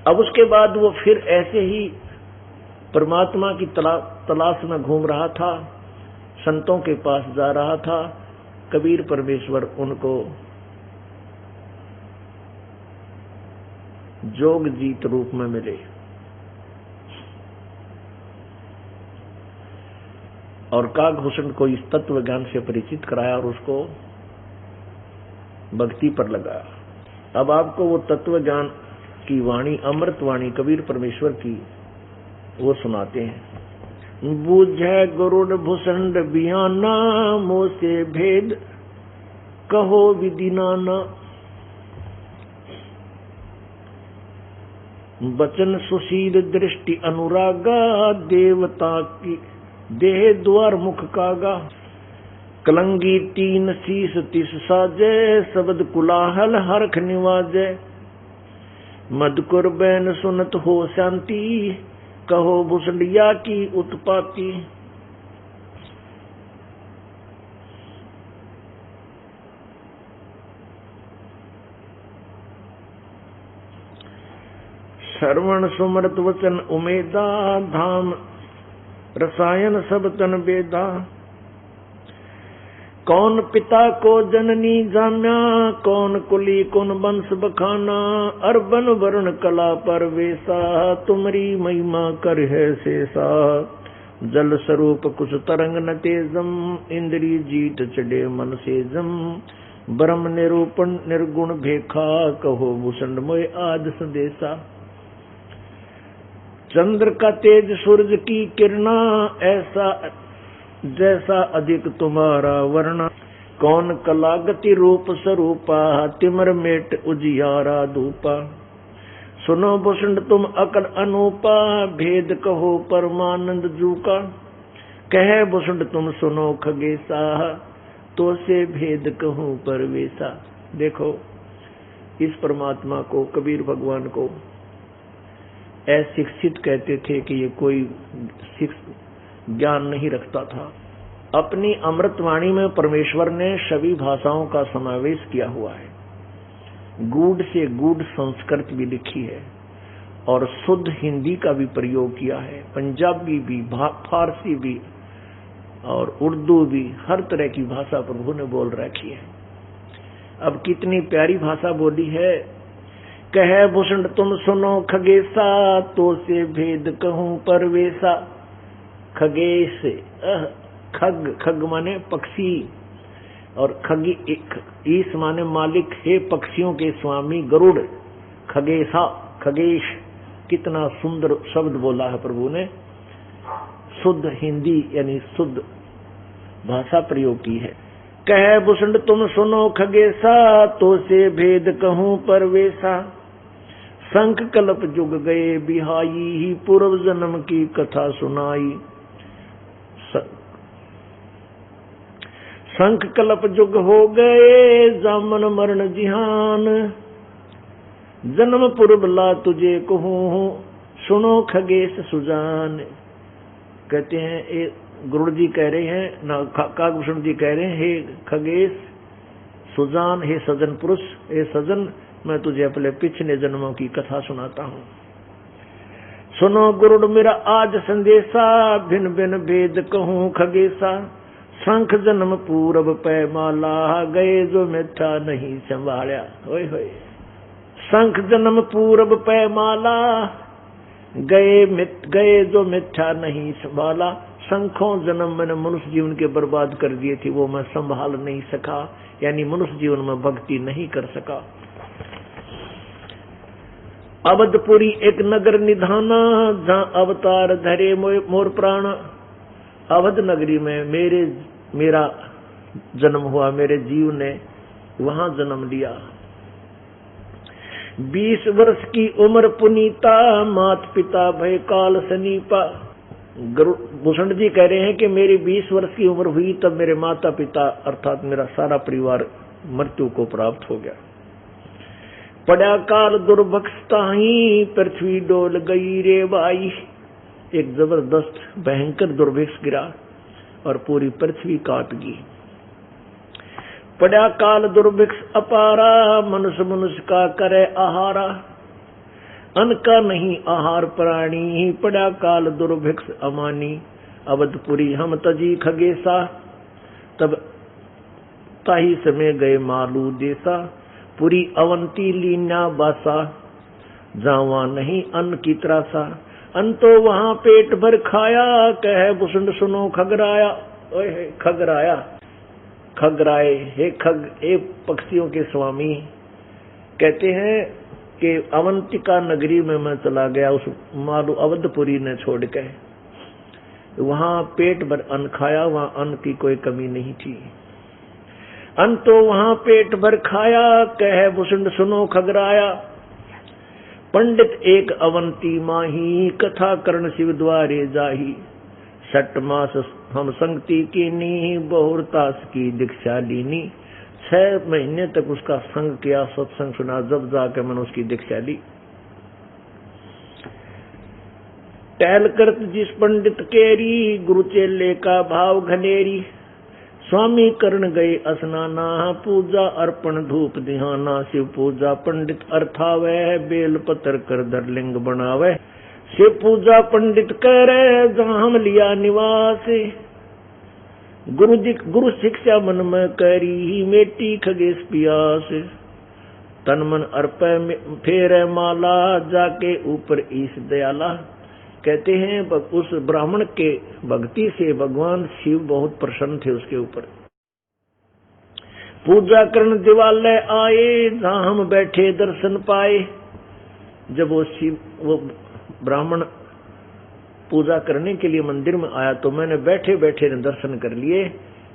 अब उसके बाद वो फिर ऐसे ही परमात्मा की तलाश में घूम रहा था, संतों के पास जा रहा था। कबीर परमेश्वर उनको जोग जीत रूप में मिले और कागभूषण को इस तत्व ज्ञान से परिचित कराया और उसको भक्ति पर लगाया। अब आपको वो तत्व ज्ञान की वाणी, अमृत वाणी कबीर परमेश्वर की, वो सुनाते हैं। बुझे गरुड़ भूषण बियाना, मोह से भेद कहो विधि नाना। बचन सुशील दृष्टि अनुरागा, देवता की देह द्वार मुख कागा। कलंगी तीन शीस तिस साजे, शब्द कुलाहल हरख निवाजे। मधुकुर बैन सुनत हो शांति, कहो भूषणिया की उत्पाती। श्रवण सुमरत वचन उमेदा, धाम रसायन सब तन बेदा। कौन पिता को जननी जाम्या, कौन कुली कौन वंश बखाना। अरबन वर्ण कला पर वेसा, तुमरी महिमा कर है शेषा। जल स्वरूप कुछ तरंग न तेजम, इंद्री जीत चढ़े मन सेजम। ब्रह्म निरूपण निर्गुण भेखा, कहो भूषण मोय आद संदेशा। चंद्र का तेज सूरज की किरणा, ऐसा जैसा अधिक तुम्हारा वर्णा। कौन कला गति रूप स्वरूपा, तिमर मेट उजियारा धूपा। सुनो भूषण तुम अकल अनूपा, भेद कहो परमानंद जू का। कहे भूषण तुम सुनो खगेसा, तो से भेद कहूं परवेसा। देखो, इस परमात्मा को, कबीर भगवान को अशिक्षित कहते थे कि ये कोई ज्ञान नहीं रखता था। अपनी अमृतवाणी में परमेश्वर ने सभी भाषाओं का समावेश किया हुआ है। गूढ़ से गूढ़ संस्कृत भी लिखी है और शुद्ध हिंदी का भी प्रयोग किया है, पंजाबी भी, फारसी भी और उर्दू भी, हर तरह की भाषा प्रभु ने बोल रखी है। अब कितनी प्यारी भाषा बोली है। कहे भूषण तुम सुनो खगेसा, तो से भेद कहूं परवेसा। खगेश, खग, खग माने पक्षी और खगी, ईस माने मालिक, हे पक्षियों के स्वामी गरुड़। खगेसा, खगेश, कितना सुंदर शब्द बोला है प्रभु ने। शुद्ध हिंदी यानी शुद्ध भाषा प्रयोग की है। कहे भूषण तुम सुनो खगेसा, तो से भेद कहूं परवेसा। शंख कल्प जुग गए बिहाई, ही पूर्व जन्म की कथा सुनाई। शंख कल्प जुग हो गए, जामन मरण जिहान। जन्म पूर्व ला तुझे कहूं, सुनो खगेश सुजान। कहते हैं, ये गुरु जी कह रहे हैं ना, काकभूषण जी कह रहे हैं, हे खगेश सुजान, हे सजन पुरुष, हे सजन, मैं तुझे अपने पिछले जन्मों की कथा सुनाता हूँ। सुनो गुरुड़ मेरा आज संदेशा, भिन्न भिन्न भेद कहूँ खगेसा। शंख जन्म पूरब पै माला, गए जो मिथ्या नहीं संभाला। होय होय, शंख जन्म पूरब पै माला, गए जो मिथ्या नहीं संभाला। शंखों जन्म मैंने मनुष्य जीवन के बर्बाद कर दिए थे, वो मैं संभाल नहीं सका, यानी मनुष्य जीवन में भक्ति नहीं कर सका। अवधपुरी एक नगर निधाना, जहाँ अवतार धरे मोर प्राण। अवध नगरी में मेरा जन्म हुआ, मेरे जीव ने वहां जन्म लिया। 20 वर्ष की उम्र पुनीता, मात पिता भय काल सनीपा। भूषण जी कह रहे हैं कि मेरी 20 वर्ष की उम्र हुई तब मेरे माता पिता अर्थात मेरा सारा परिवार मृत्यु को प्राप्त हो गया। पड़ा काल दुर्भिक्षताही, पृथ्वी डोल गई रे बाई। एक जबरदस्त भयंकर दुर्भिक्ष गिरा और पूरी पृथ्वी काट गई। पड़ा काल दुर्भिक्ष अपारा, मनुष्य का करे आहारा। अन्न का नहीं आहार प्राणी, पड़ा काल दुर्भिक्ष अमानी। अवधपुरी हम तजी खगेसा, तब ताही समय गए मालू देसा। पूरी अवंती लीना बासा, जावा नहीं अन्न की त्रासा। अन्न तो वहां पेट भर खाया, कहे भूषण सुनो खगराया। ओए खगराया, खगराए, हे खग, हे पक्षियों के स्वामी। कहते हैं कि अवंतिका नगरी में मैं चला गया, उस मालू अवधपुरी ने छोड़ के। वहां पेट भर अन्न खाया, वहां अन्न की कोई कमी नहीं थी। अन्न तो वहां पेट भर खाया, कहे भूषण सुनो खगराया। पंडित एक अवंती माही, कथा करण शिव द्वारे जाही। 6 मास हम संगति कीनी, बहुरतास की दीक्षा लीनी। 6 महीने तक उसका संग किया, सत्संग सुना, जब जाकर मैंने उसकी दीक्षा ली। टहल करत जिस पंडित केरी, गुरु चेले का भाव घनेरी। स्वामी करण गए स्नाना, पूजा अर्पण धूप ध्याना। शिव पूजा पंडित अर्थावे, बेल पत्र कर धर लिंग बनावे। शिव पूजा पंडित करे, जहाँ हम लिया निवास। गुरु शिक्षा मन में करी, मेटी खगेश पियास। तन मन अर्पे फेरे माला, जाके ऊपर ईश दयाला। कहते हैं उस ब्राह्मण के भक्ति से भगवान शिव बहुत प्रसन्न थे उसके ऊपर। पूजा करण दिवालय आए, जहाँ हम बैठे दर्शन पाए। जब वो ब्राह्मण पूजा करने के लिए मंदिर में आया तो मैंने बैठे बैठे दर्शन कर लिए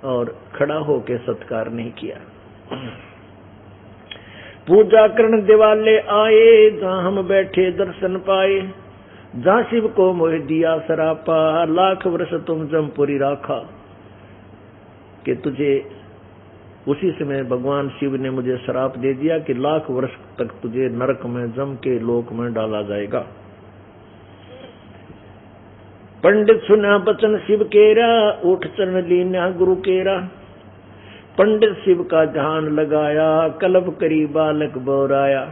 और खड़ा होकर सत्कार नहीं किया। पूजा करण दिवालय आए, जहाँ हम बैठे दर्शन पाए। जहाँ शिव को मोह दिया सरापा, लाख वर्ष तुम जमपुरी राखा। कि तुझे उसी समय भगवान शिव ने मुझे श्राप दे दिया कि 1,00,000 वर्ष तक तुझे नरक में जम के लोक में डाला जाएगा। पंडित सुना बचन शिव केरा, उठ चरण लीना गुरु केरा। पंडित शिव का ध्यान लगाया, कलब करी बालक बोराया।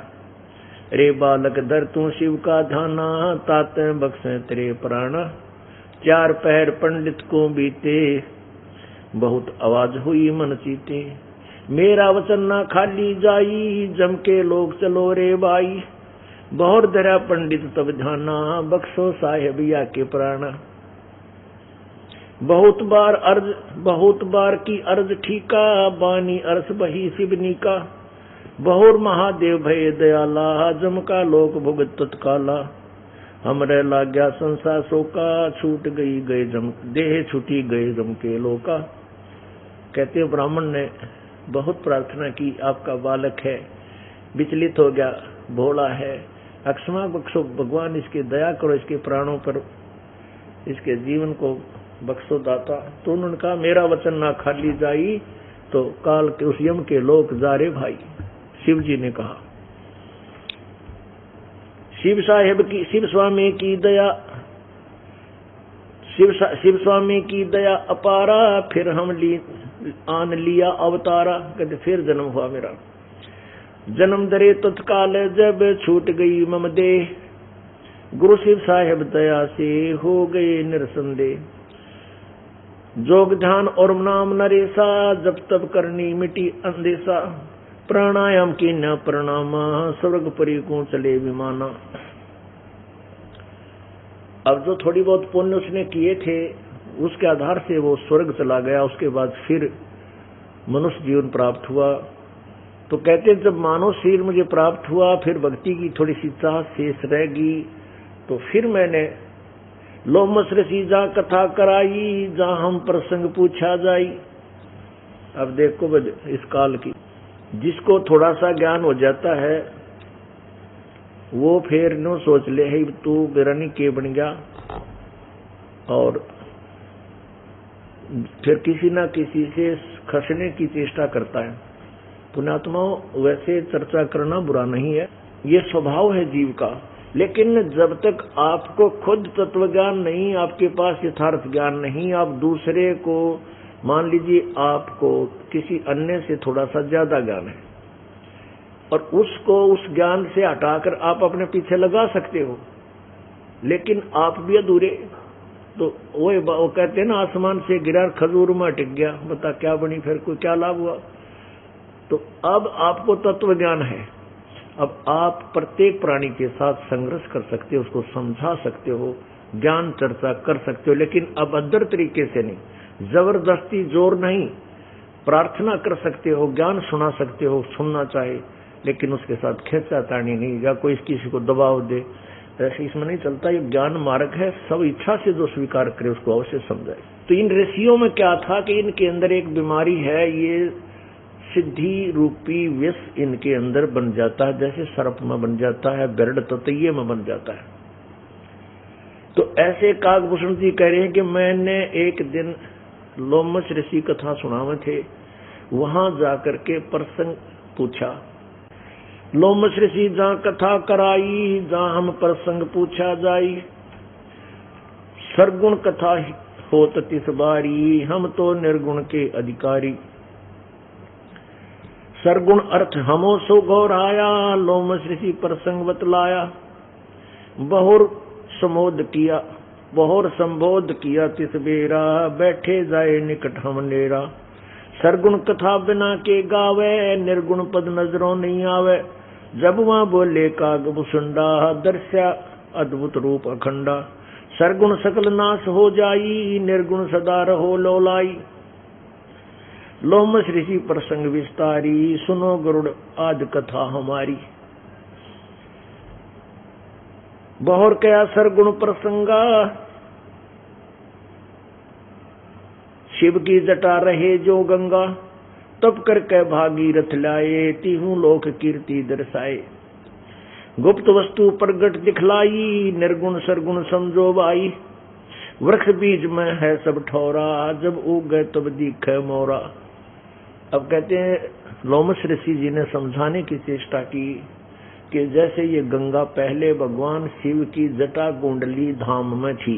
रे बालक धर तू शिव का ध्याना, ताते बख्शे तेरे प्राणा। 4 पहर पंडित को बीते, बहुत आवाज हुई मन चीते। मेरा वचन ना खाली जाई, जम के लोग चलो रे बाई। बहुर धरा पंडित तब ध्याना, बख्शो साहेब या के प्राणा। बहुत बार की अर्ज ठीका, बानी अरस बही शिवनी का। बहुर महादेव भय दयाला, जम का लोक भुगत तत्काला। हमरे लाग्या संसार शोका, छूट गए जम देह छूटी गए जम के लोका। कहते ब्राह्मण ने बहुत प्रार्थना की, आपका बालक है, विचलित हो गया, भोला है, अक्षमा बख्शो भगवान, इसके दया करो, इसके प्राणों पर, इसके जीवन को बख्शो दाता। तो उन्होंने कहा मेरा वचन ना खाली जाई, तो काल के उस यम के लोक जा रे भाई। शिव जी ने कहा, शिव स्वामी की दया, शिव स्वामी की दया अपारा, फिर हम आन लिया अवतारा। कहते फिर जन्म हुआ मेरा। जन्म दरे तत्काल जब छूट गई मम देह, गुरु शिव साहेब दया से हो गए निरसंदेह। जोग ध्यान और नाम नरेसा, जब तब करनी मिटी अंदेशा। प्राणायाम की न प्रणामा, स्वर्ग परी को चले विमाना। अब जो थोड़ी बहुत पुण्य उसने किए थे, उसके आधार से वो स्वर्ग चला गया। उसके बाद फिर मनुष्य जीवन प्राप्त हुआ। तो कहते जब मानव शरीर मुझे प्राप्त हुआ, फिर भक्ति की थोड़ी सी चाह शेष रहेगी, तो फिर मैंने लोमस ऋषि जा कथा कराई, जहां हम प्रसंग पूछा जाई। अब देखो इस काल की, जिसको थोड़ा सा ज्ञान हो जाता है वो फिर नो सोच ले है तू बिरानी के बन गया, और फिर किसी ना किसी से खसने की चेष्टा करता है। पुण्यात्माओं, वैसे चर्चा करना बुरा नहीं है, ये स्वभाव है जीव का। लेकिन जब तक आपको खुद तत्व ज्ञान नहीं, आपके पास यथार्थ ज्ञान नहीं, आप दूसरे को, मान लीजिए आपको किसी अन्य से थोड़ा सा ज्यादा ज्ञान है और उसको उस ज्ञान से हटाकर आप अपने पीछे लगा सकते हो, लेकिन आप भी अधूरे। तो वो कहते हैं ना, आसमान से गिरा खजूर में अटक गया, बता क्या बनी, फिर कोई क्या लाभ हुआ। तो अब आपको तत्व ज्ञान है, अब आप प्रत्येक प्राणी के साथ संघर्ष कर सकते हो, उसको समझा सकते हो, ज्ञान चर्चा कर सकते हो, लेकिन अभद्र तरीके से नहीं, जबरदस्ती जोर नहीं। प्रार्थना कर सकते हो, ज्ञान सुना सकते हो, सुनना चाहे, लेकिन उसके साथ खींचातानी नहीं, या कोई किसी को दबाव दे, ऐसे इसमें नहीं चलता। ये ज्ञान मार्ग है, सब इच्छा से जो स्वीकार करे उसको अवश्य समझाए। तो इन ऋषियों में क्या था कि इनके अंदर एक बीमारी है, ये सिद्धि रूपी विष इनके अंदर बन जाता है, जैसे सर्प में बन जाता है, बेरड ततैये में बन जाता है। तो ऐसे काकभूषण जी कह रहे हैं कि मैंने एक दिन लोमस ऋषि कथा सुनावे थे, वहां जाकर के प्रसंग पूछा। लोमस ऋषि जहाँ कथा कराई, जहाँ हम प्रसंग पूछा जाई। सरगुण कथा होत तिस बारी, हम तो निर्गुण के अधिकारी। सरगुण अर्थ हमो सो गौराया, लोमस ऋषि प्रसंग बतलाया। बहुर समोद किया, बहुर संबोध किया तिस बेरा, बैठे जाए निकट हम नेरा। सरगुण कथा बिना के गावे, निर्गुण पद नजरों नहीं आवे। जब वहां बोले काकभूषुंडा, दर्शा अद्भुत रूप अखंडा। सरगुण सकल नाश हो जाई, निर्गुण सदा रहो लोलाई। लोमस ऋषि प्रसंग विस्तारी, सुनो गरुड़ आद कथा हमारी। बहुर कया सरगुण प्रसंगा, शिव की जटा रहे जो गंगा। तब करके भागीरथ लाए, तीहू लोक कीर्ति दर्शाए। गुप्त वस्तु प्रगट दिखलाई, निर्गुण सरगुण समझो बाई। वृक्ष बीज में है सब ठौरा, जब उग गए तब दिखे मोरा। अब कहते हैं लोमश ऋषि जी ने समझाने की चेष्टा की कि जैसे ये गंगा पहले भगवान शिव की जटा कुंडली धाम में थी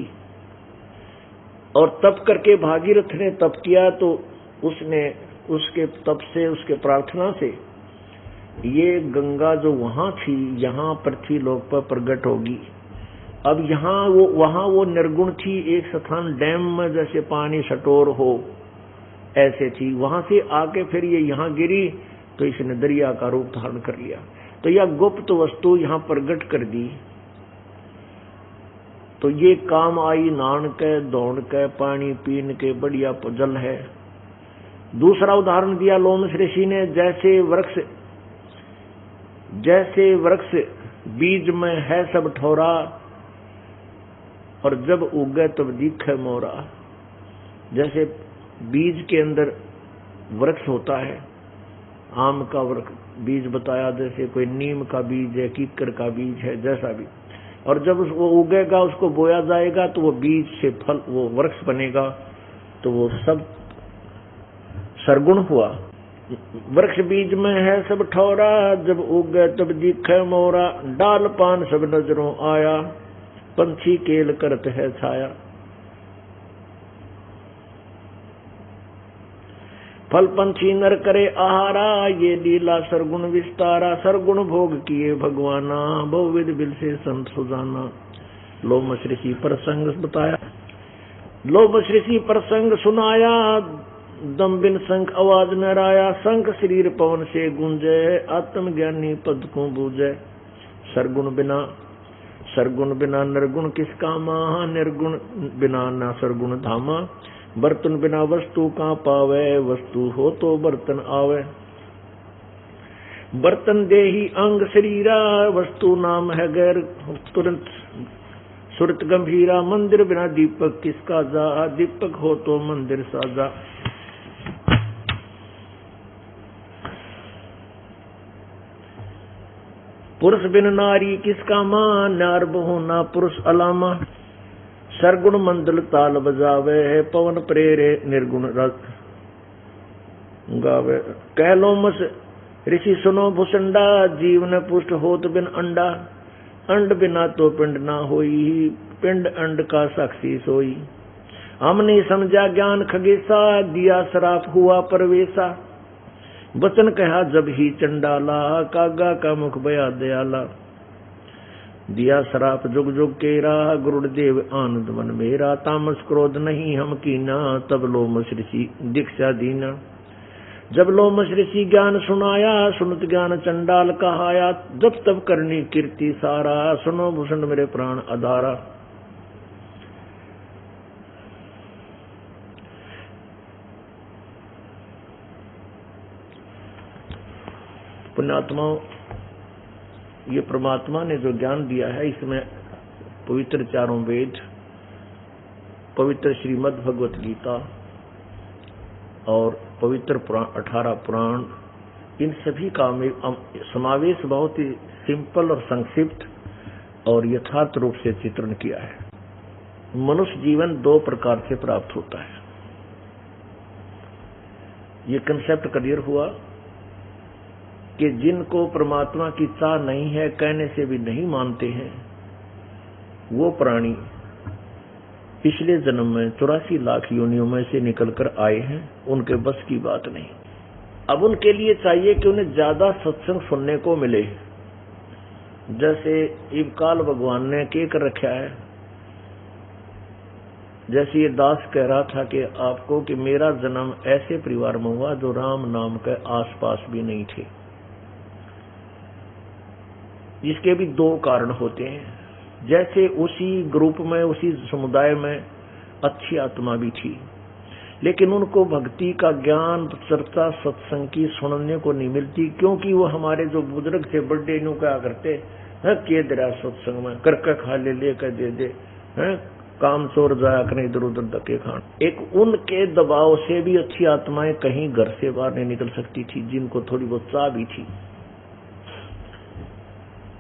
और तप करके भागीरथ ने तप किया, तो उसने उसके तप से, उसके प्रार्थना से ये गंगा जो वहां थी यहाँ पृथ्वी लोक पर प्रकट होगी। अब वहां वो निर्गुण थी, एक स्थान डैम में जैसे पानी सटोर हो ऐसे थी, वहां से आके फिर ये यहाँ गिरी तो इसने दरिया का रूप धारण कर लिया। तो यह गुप्त वस्तु यहाँ प्रकट कर दी, तो ये काम आई नान के दौड़ के पानी पीन के बढ़िया जल है। दूसरा उदाहरण दिया लोमश ऋषि ने, जैसे वृक्ष बीज में है सब ठोरा और जब उगे तब दिखे मोरा। जैसे बीज के अंदर वृक्ष होता है, आम का वृक्ष बीज बताया, जैसे कोई नीम का बीज है, कीकर का बीज है, जैसा भी, और जब वो उगेगा उसको बोया जाएगा तो वो बीज से फल, वो वृक्ष बनेगा, तो वो सब सरगुण हुआ। वृक्ष बीज में है सब ठौरा, जब उगे तब दिखे मोरा। डाल पान सब नजरों आया, पंछी केल करत है छाया। फल पंछी नर करे आहारा, ये लीला सरगुण विस्तारा। सरगुण भोग किए भगवाना, बहुविध बिल से संत सुजाना। लोमश ऋषि प्रसंग बताया, लोमश ऋषि प्रसंग सुनाया। दम बिन शंख आवाज न राया, शंख शरीर पवन से गूंजे, आत्मज्ञानी पद को बूझे। सरगुण बिना निर्गुण किसका माह, निर्गुण बिना न सरगुण धामा। बर्तन बिना वस्तु का पावे, वस्तु हो तो बर्तन आवे। बर्तन देही अंग शरीरा, वस्तु नाम है गैर तुरंत सुरत गंभीरा। मंदिर बिना दीपक किसका जा, दीपक हो तो मंदिर साजा। पुरुष बिन नारी किसका मां, नार बहु ना पुरुष अलामा। सरगुण मंदल ताल बजावे, पवन प्रेरे निर्गुण रस गावे। कह लोमश ऋषि सुनो भुसंडा, जीवन पुष्ट होत बिन अंडा। अंड बिना तो पिंड ना होई, पिंड अंड का साक्षी सोई। हमने समझा ज्ञान खगेसा, दिया श्राप हुआ परवेसा। वचन कहा जब ही चंडाला, कागा का मुख बया दयाला। दिया श्राप जुग जुग केरा, गुरुदेव आनंद मन मेरा। तामस क्रोध नहीं हम कीना, तब लोमश ऋषि दीक्षा दीना। जब लोमश ऋषि ज्ञान सुनाया, सुनत ज्ञान चंडाल कहाया। जब तब करनी कीर्ति सारा, सुनो भूषण मेरे प्राण आधारा। पुण्यात्माओं, ये परमात्मा ने जो ज्ञान दिया है, इसमें पवित्र चारों वेद, पवित्र श्रीमद् भगवत गीता और पवित्र 18 पुराण, इन सभी का समावेश बहुत ही सिंपल और संक्षिप्त और यथार्थ रूप से चित्रण किया है। मनुष्य जीवन 2 प्रकार से प्राप्त होता है। ये कंसेप्ट क्लियर हुआ कि जिनको परमात्मा की चाह नहीं है, कहने से भी नहीं मानते हैं, वो प्राणी पिछले जन्म में 84 लाख योनियों में से निकलकर आए हैं, उनके बस की बात नहीं। अब उनके लिए चाहिए कि उन्हें ज्यादा सत्संग सुनने को मिले। जैसे इवकाल भगवान ने के कर रखा है, जैसे ये दास कह रहा था कि आपको कि मेरा जन्म ऐसे परिवार में हुआ जो राम नाम के आसपास भी नहीं थे। इसके भी 2 कारण होते हैं। जैसे उसी ग्रुप में, उसी समुदाय में अच्छी आत्मा भी थी, लेकिन उनको भक्ति का ज्ञान, चर्चा, सत्संग की सुनने को नहीं मिलती, क्योंकि वो हमारे जो बुजुर्ग थे बड़े नु क्या करते हैं, के दरा सत्संग में करके खा ले कर दे दे, हैं काम चोर जाया करें इधर उधर धक्के खान। एक उनके दबाव से भी अच्छी आत्माएं कहीं घर से बाहर नहीं निकल सकती थी, जिनको थोड़ी बहुत चाह भी थी।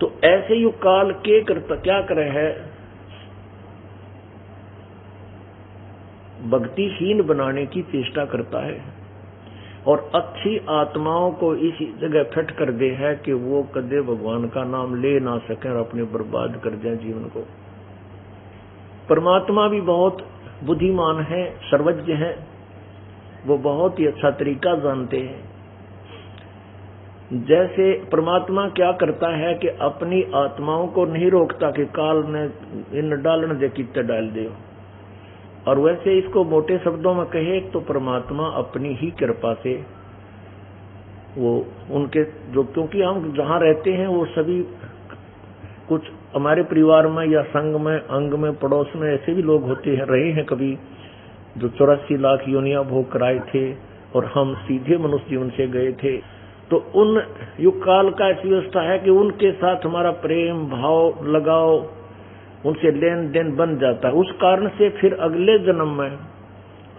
तो ऐसे युग काल के करता क्या करे है, भक्तिहीन बनाने की चेष्टा करता है। और अच्छी आत्माओं को इसी जगह फिट कर दे है कि वो कदे भगवान का नाम ले ना सकें और अपने बर्बाद कर दें जीवन को। परमात्मा भी बहुत बुद्धिमान है, सर्वज्ञ है, वो बहुत ही अच्छा तरीका जानते हैं। जैसे परमात्मा क्या करता है कि अपनी आत्माओं को नहीं रोकता कि काल ने इन डालन दे कितने डाल दे, और वैसे इसको मोटे शब्दों में कहे तो परमात्मा अपनी ही कृपा से वो उनके जो, क्योंकि हम जहाँ रहते हैं वो सभी कुछ हमारे परिवार में या संग में अंग में पड़ोस में ऐसे भी लोग होते हैं, रहे हैं कभी, जो 84 लाख योनियां भोग कराए थे और हम सीधे मनुष्य जीवन से गए थे। तो उन युग काल का ऐसी व्यवस्था है कि उनके साथ हमारा प्रेम भाव लगाव, उनसे लेन देन बन जाता है। उस कारण से फिर अगले जन्म में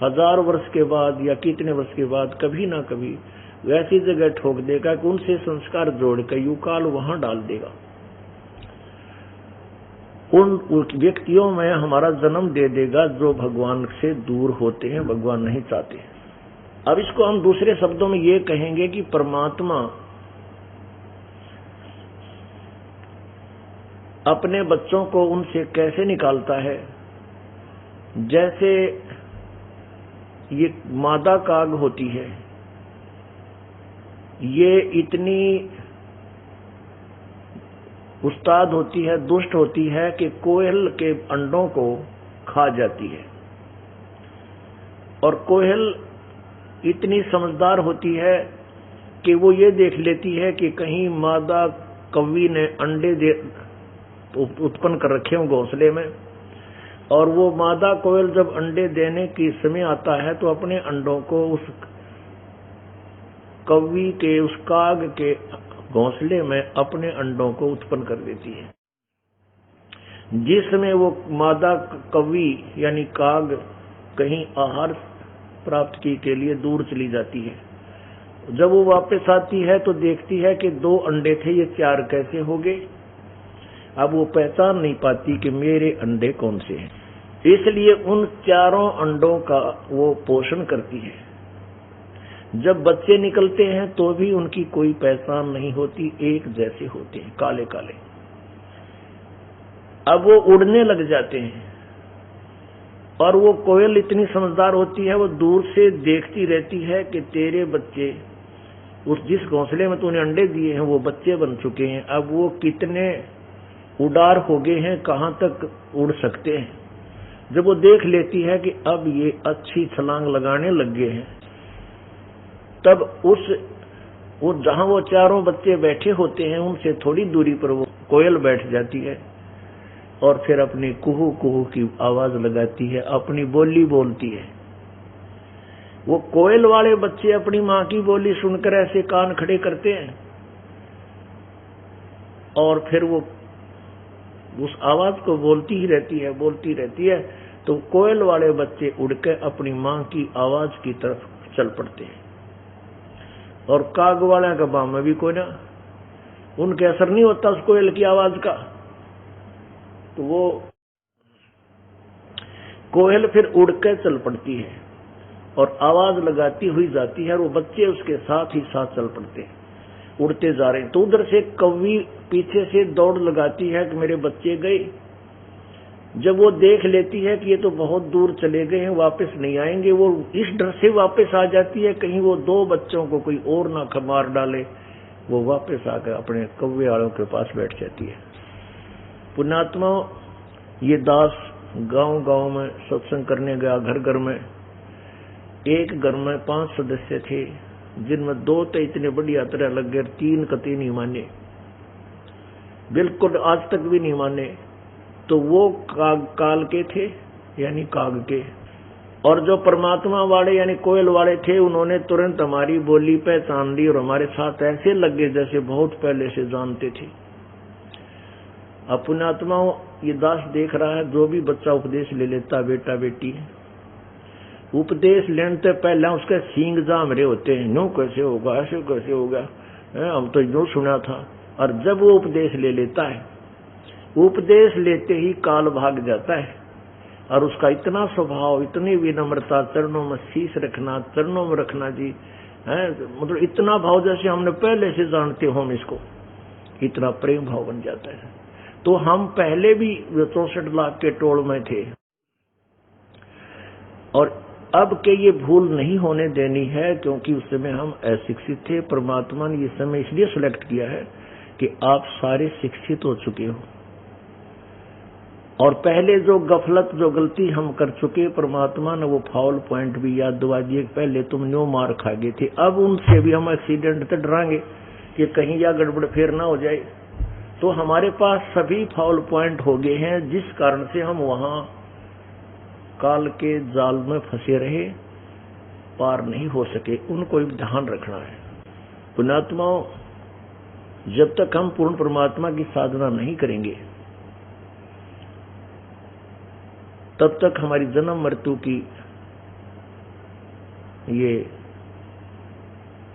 1000 वर्ष के बाद या कितने वर्ष के बाद कभी ना कभी वैसी जगह ठोक देगा कि उनसे संस्कार जोड़ कर युग काल वहां डाल देगा। उन व्यक्तियों में हमारा जन्म दे देगा जो भगवान से दूर होते हैं, भगवान नहीं चाहते। अब इसको हम दूसरे शब्दों में ये कहेंगे कि परमात्मा अपने बच्चों को उनसे कैसे निकालता है। जैसे ये मादा काग होती है, ये इतनी उस्ताद होती है, दुष्ट होती है कि कोयल के अंडों को खा जाती है, और कोयल इतनी समझदार होती है कि वो ये देख लेती है कि कहीं मादा कौवी ने अंडे उत्पन्न कर रखे हों घोंसले में, और वो मादा कोयल जब अंडे देने की समय आता है तो अपने अंडों को उस कौवी के, उस काग के घोंसले में अपने अंडों को उत्पन्न कर देती है। जिस समय वो मादा कौवी यानी काग कहीं आहार प्राप्ति के लिए दूर चली जाती है, जब वो वापस आती है तो देखती है कि 2 अंडे थे, ये 4 कैसे हो गए। अब वो पहचान नहीं पाती कि मेरे अंडे कौन से हैं, इसलिए उन 4 अंडों का वो पोषण करती है। जब बच्चे निकलते हैं तो भी उनकी कोई पहचान नहीं होती, एक जैसे होते हैं, काले काले। अब वो उड़ने लग जाते हैं, और वो कोयल इतनी समझदार होती है, वो दूर से देखती रहती है कि तेरे बच्चे उस जिस घोंसले में तूने अंडे दिए हैं वो बच्चे बन चुके हैं, अब वो कितने उड़ार हो गए हैं, कहां तक उड़ सकते हैं। जब वो देख लेती है कि अब ये अच्छी छलांग लगाने लग गए हैं, तब उस जहां वो 4 बच्चे बैठे होते हैं उनसे थोड़ी दूरी पर वो कोयल बैठ जाती है, और फिर अपनी कुहू कुहू की आवाज लगाती है, अपनी बोली बोलती है। वो कोयल वाले बच्चे अपनी माँ की बोली सुनकर ऐसे कान खड़े करते हैं, और फिर वो उस आवाज को बोलती ही रहती है, बोलती रहती है। तो कोयल वाले बच्चे उड़कर अपनी माँ की आवाज की तरफ चल पड़ते हैं, और काग वाले का बाम में भी कोई ना, उनके असर नहीं होता उस कोयल की आवाज का। तो वो कोयल फिर उड़कर चल पड़ती है और आवाज लगाती हुई जाती है, और वो बच्चे उसके साथ ही साथ चल पड़ते हैं, उड़ते जा रहे हैं। तो उधर से कौवी पीछे से दौड़ लगाती है कि मेरे बच्चे गए। जब वो देख लेती है कि ये तो बहुत दूर चले गए हैं, वापस नहीं आएंगे, वो इस डर से वापस आ जाती है कहीं वो 2 बच्चों को कोई और ना मार डाले। वो वापस आकर अपने कौवे वालों के पास बैठ जाती है। पुण्यात्मा, ये दास गांव गांव में सत्संग करने गया, घर घर में। एक घर में 5 सदस्य थे, जिनमें 2 तो इतने बढ़िया तरह लग गए, 3 कतई नहीं माने, बिल्कुल आज तक भी नहीं माने। तो वो काल के थे यानी काग के, और जो परमात्मा वाले यानी कोयल वाले थे, उन्होंने तुरंत हमारी बोली पहचान ली और हमारे साथ ऐसे लगे जैसे बहुत पहले से जानते थे। पुण्यात्मा, ये दास देख रहा है, जो भी बच्चा उपदेश ले लेता, बेटा बेटी, उपदेश लेने से पहले उसके सींग जाम रहे होते हैं, यूं कैसे होगा, ऐसे कैसे होगा, हम तो यूं सुना था। और जब वो उपदेश ले लेता है, उपदेश लेते ही काल भाग जाता है, और उसका इतना स्वभाव, इतनी विनम्रता, चरणों में शीश रखना, चरणों में रखना जी, है, मतलब इतना भाव जैसे हमने पहले से जानते हो, हम इसको इतना प्रेम भाव बन जाता है। तो हम पहले भी 64 लाख के टोल में थे, और अब के ये भूल नहीं होने देनी है, क्योंकि उस समय हम अशिक्षित थे। परमात्मा ने ये समय इसलिए सिलेक्ट किया है कि आप सारे शिक्षित हो चुके हो, और पहले जो गफलत, जो गलती हम कर चुके, परमात्मा ने वो फाउल पॉइंट भी याद दिवा दिए। पहले तुम न्यो मार खा गए थे, अब उनसे भी हम एक्सीडेंट से डरांगे कि कहीं या गड़बड़ फेर ना हो जाए। तो हमारे पास सभी फाउल पॉइंट हो गए हैं, जिस कारण से हम वहां काल के जाल में फंसे रहे, पार नहीं हो सके। उनको भी ध्यान रखना है। पुण्यात्माओं, जब तक हम पूर्ण परमात्मा की साधना नहीं करेंगे, तब तक हमारी जन्म मृत्यु की, ये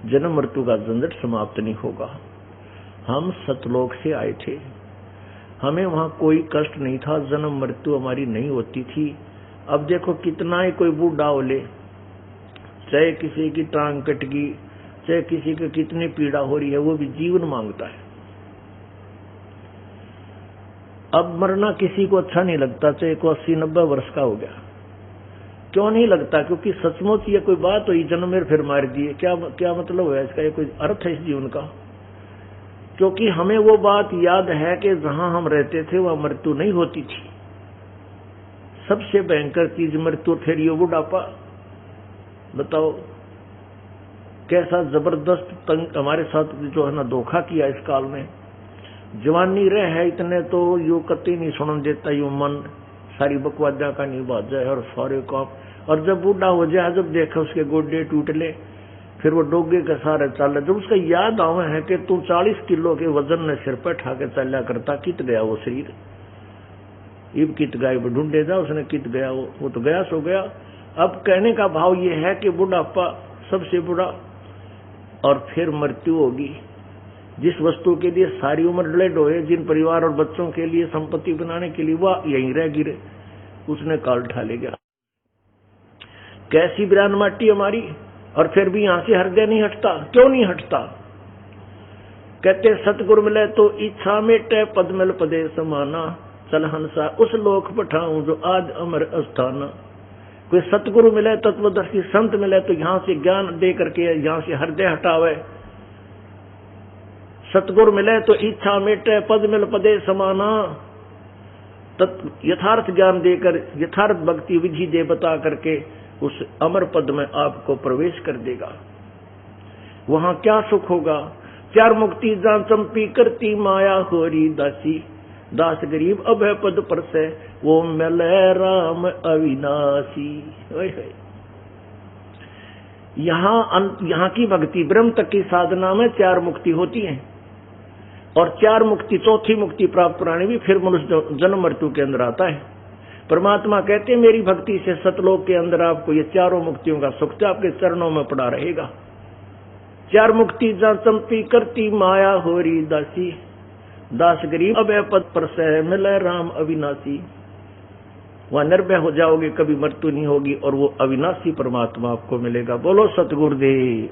जन्म मृत्यु का झंझट समाप्त नहीं होगा। हम सतलोक से आए थे, हमें वहां कोई कष्ट नहीं था, जन्म मृत्यु हमारी नहीं होती थी। अब देखो कितना ही कोई बूढ़ा हो ले, चाहे किसी की टांग कट गई, चाहे किसी को कितनी पीड़ा हो रही है, वो भी जीवन मांगता है। अब मरना किसी को अच्छा नहीं लगता, चाहे को 80-90 वर्ष का हो गया। क्यों नहीं लगता? क्योंकि सचमुच ये कोई बात हुई, जन्म में फिर मार दिए, क्या मतलब है इसका? ये कोई अर्थ है इस जीवन का? क्योंकि हमें वो बात याद है कि जहां हम रहते थे वहां मृत्यु नहीं होती थी। सबसे भयंकर चीज मृत्यु, फिर ये बुढ़ापा। बताओ कैसा जबरदस्त तंग हमारे साथ जो है ना धोखा किया इस काल में। जवानी रह है इतने तो यू कति नहीं सुन देता, यू मन सारी बकवादा का नहीं बात जाए और सारे काम। और जब बूढ़ा हो जाए, जब देखा उसके गोडे टूट ले, फिर वो डोगे के सारे चल, जब उसका याद आवे है कि तू 40 किलो के वजन ने सिर पर ठाके चला करता, कित गया वो शरीर, इब कित गया ढूंढे जा उसने, कित गया वो तो गया सो गया। अब कहने का भाव ये है कि बुढ़ापा सबसे बुरा, और फिर मृत्यु होगी। जिस वस्तु के लिए सारी उम्र लड़े ढोए, जिन परिवार और बच्चों के लिए संपत्ति बनाने के लिए वह यहीं रह गिरे, उसने काल उठा ले गया। कैसी बिरान माटी हमारी, और फिर भी यहां से हृदय नहीं हटता। क्यों नहीं हटता? कहते सतगुरु मिले तो इच्छा मेटे, पद मिल पदे समाना, चल हंसा उस लोक पठाऊं जो आज अमर अस्थाना। कोई सतगुरु मिले, तत्वदर्शी संत मिले तो यहां से ज्ञान दे करके यहां से हृदय हटावे। सतगुरु मिले तो इच्छा मेटे, पद मिल पदे समाना, यथार्थ ज्ञान देकर, यथार्थ भक्ति विधि दे बता करके उस अमर पद में आपको प्रवेश कर देगा। वहां क्या सुख होगा? चार मुक्ति जान चंपी करती माया होरी दासी, दास गरीब अभय पद पर से वो मिले राम अविनाशी। यहाँ की भक्ति ब्रह्म तक की साधना में चार मुक्ति होती है, और चार मुक्ति, चौथी मुक्ति प्राप्त प्राणी भी फिर मनुष्य जन्म मृत्यु के अंदर आता है। परमात्मा कहते हैं मेरी भक्ति से सतलोक के अंदर आपको ये चारों मुक्तियों का सुख आपके चरणों में पड़ा रहेगा। चार मुक्ति जा चंपी करती माया होरी दासी, दास गरीब अभय पद पर से मिले राम अविनाशी। वहां निर्भय हो जाओगे, कभी मृत्यु नहीं होगी, और वो अविनाशी परमात्मा आपको मिलेगा। बोलो सतगुरुदेव।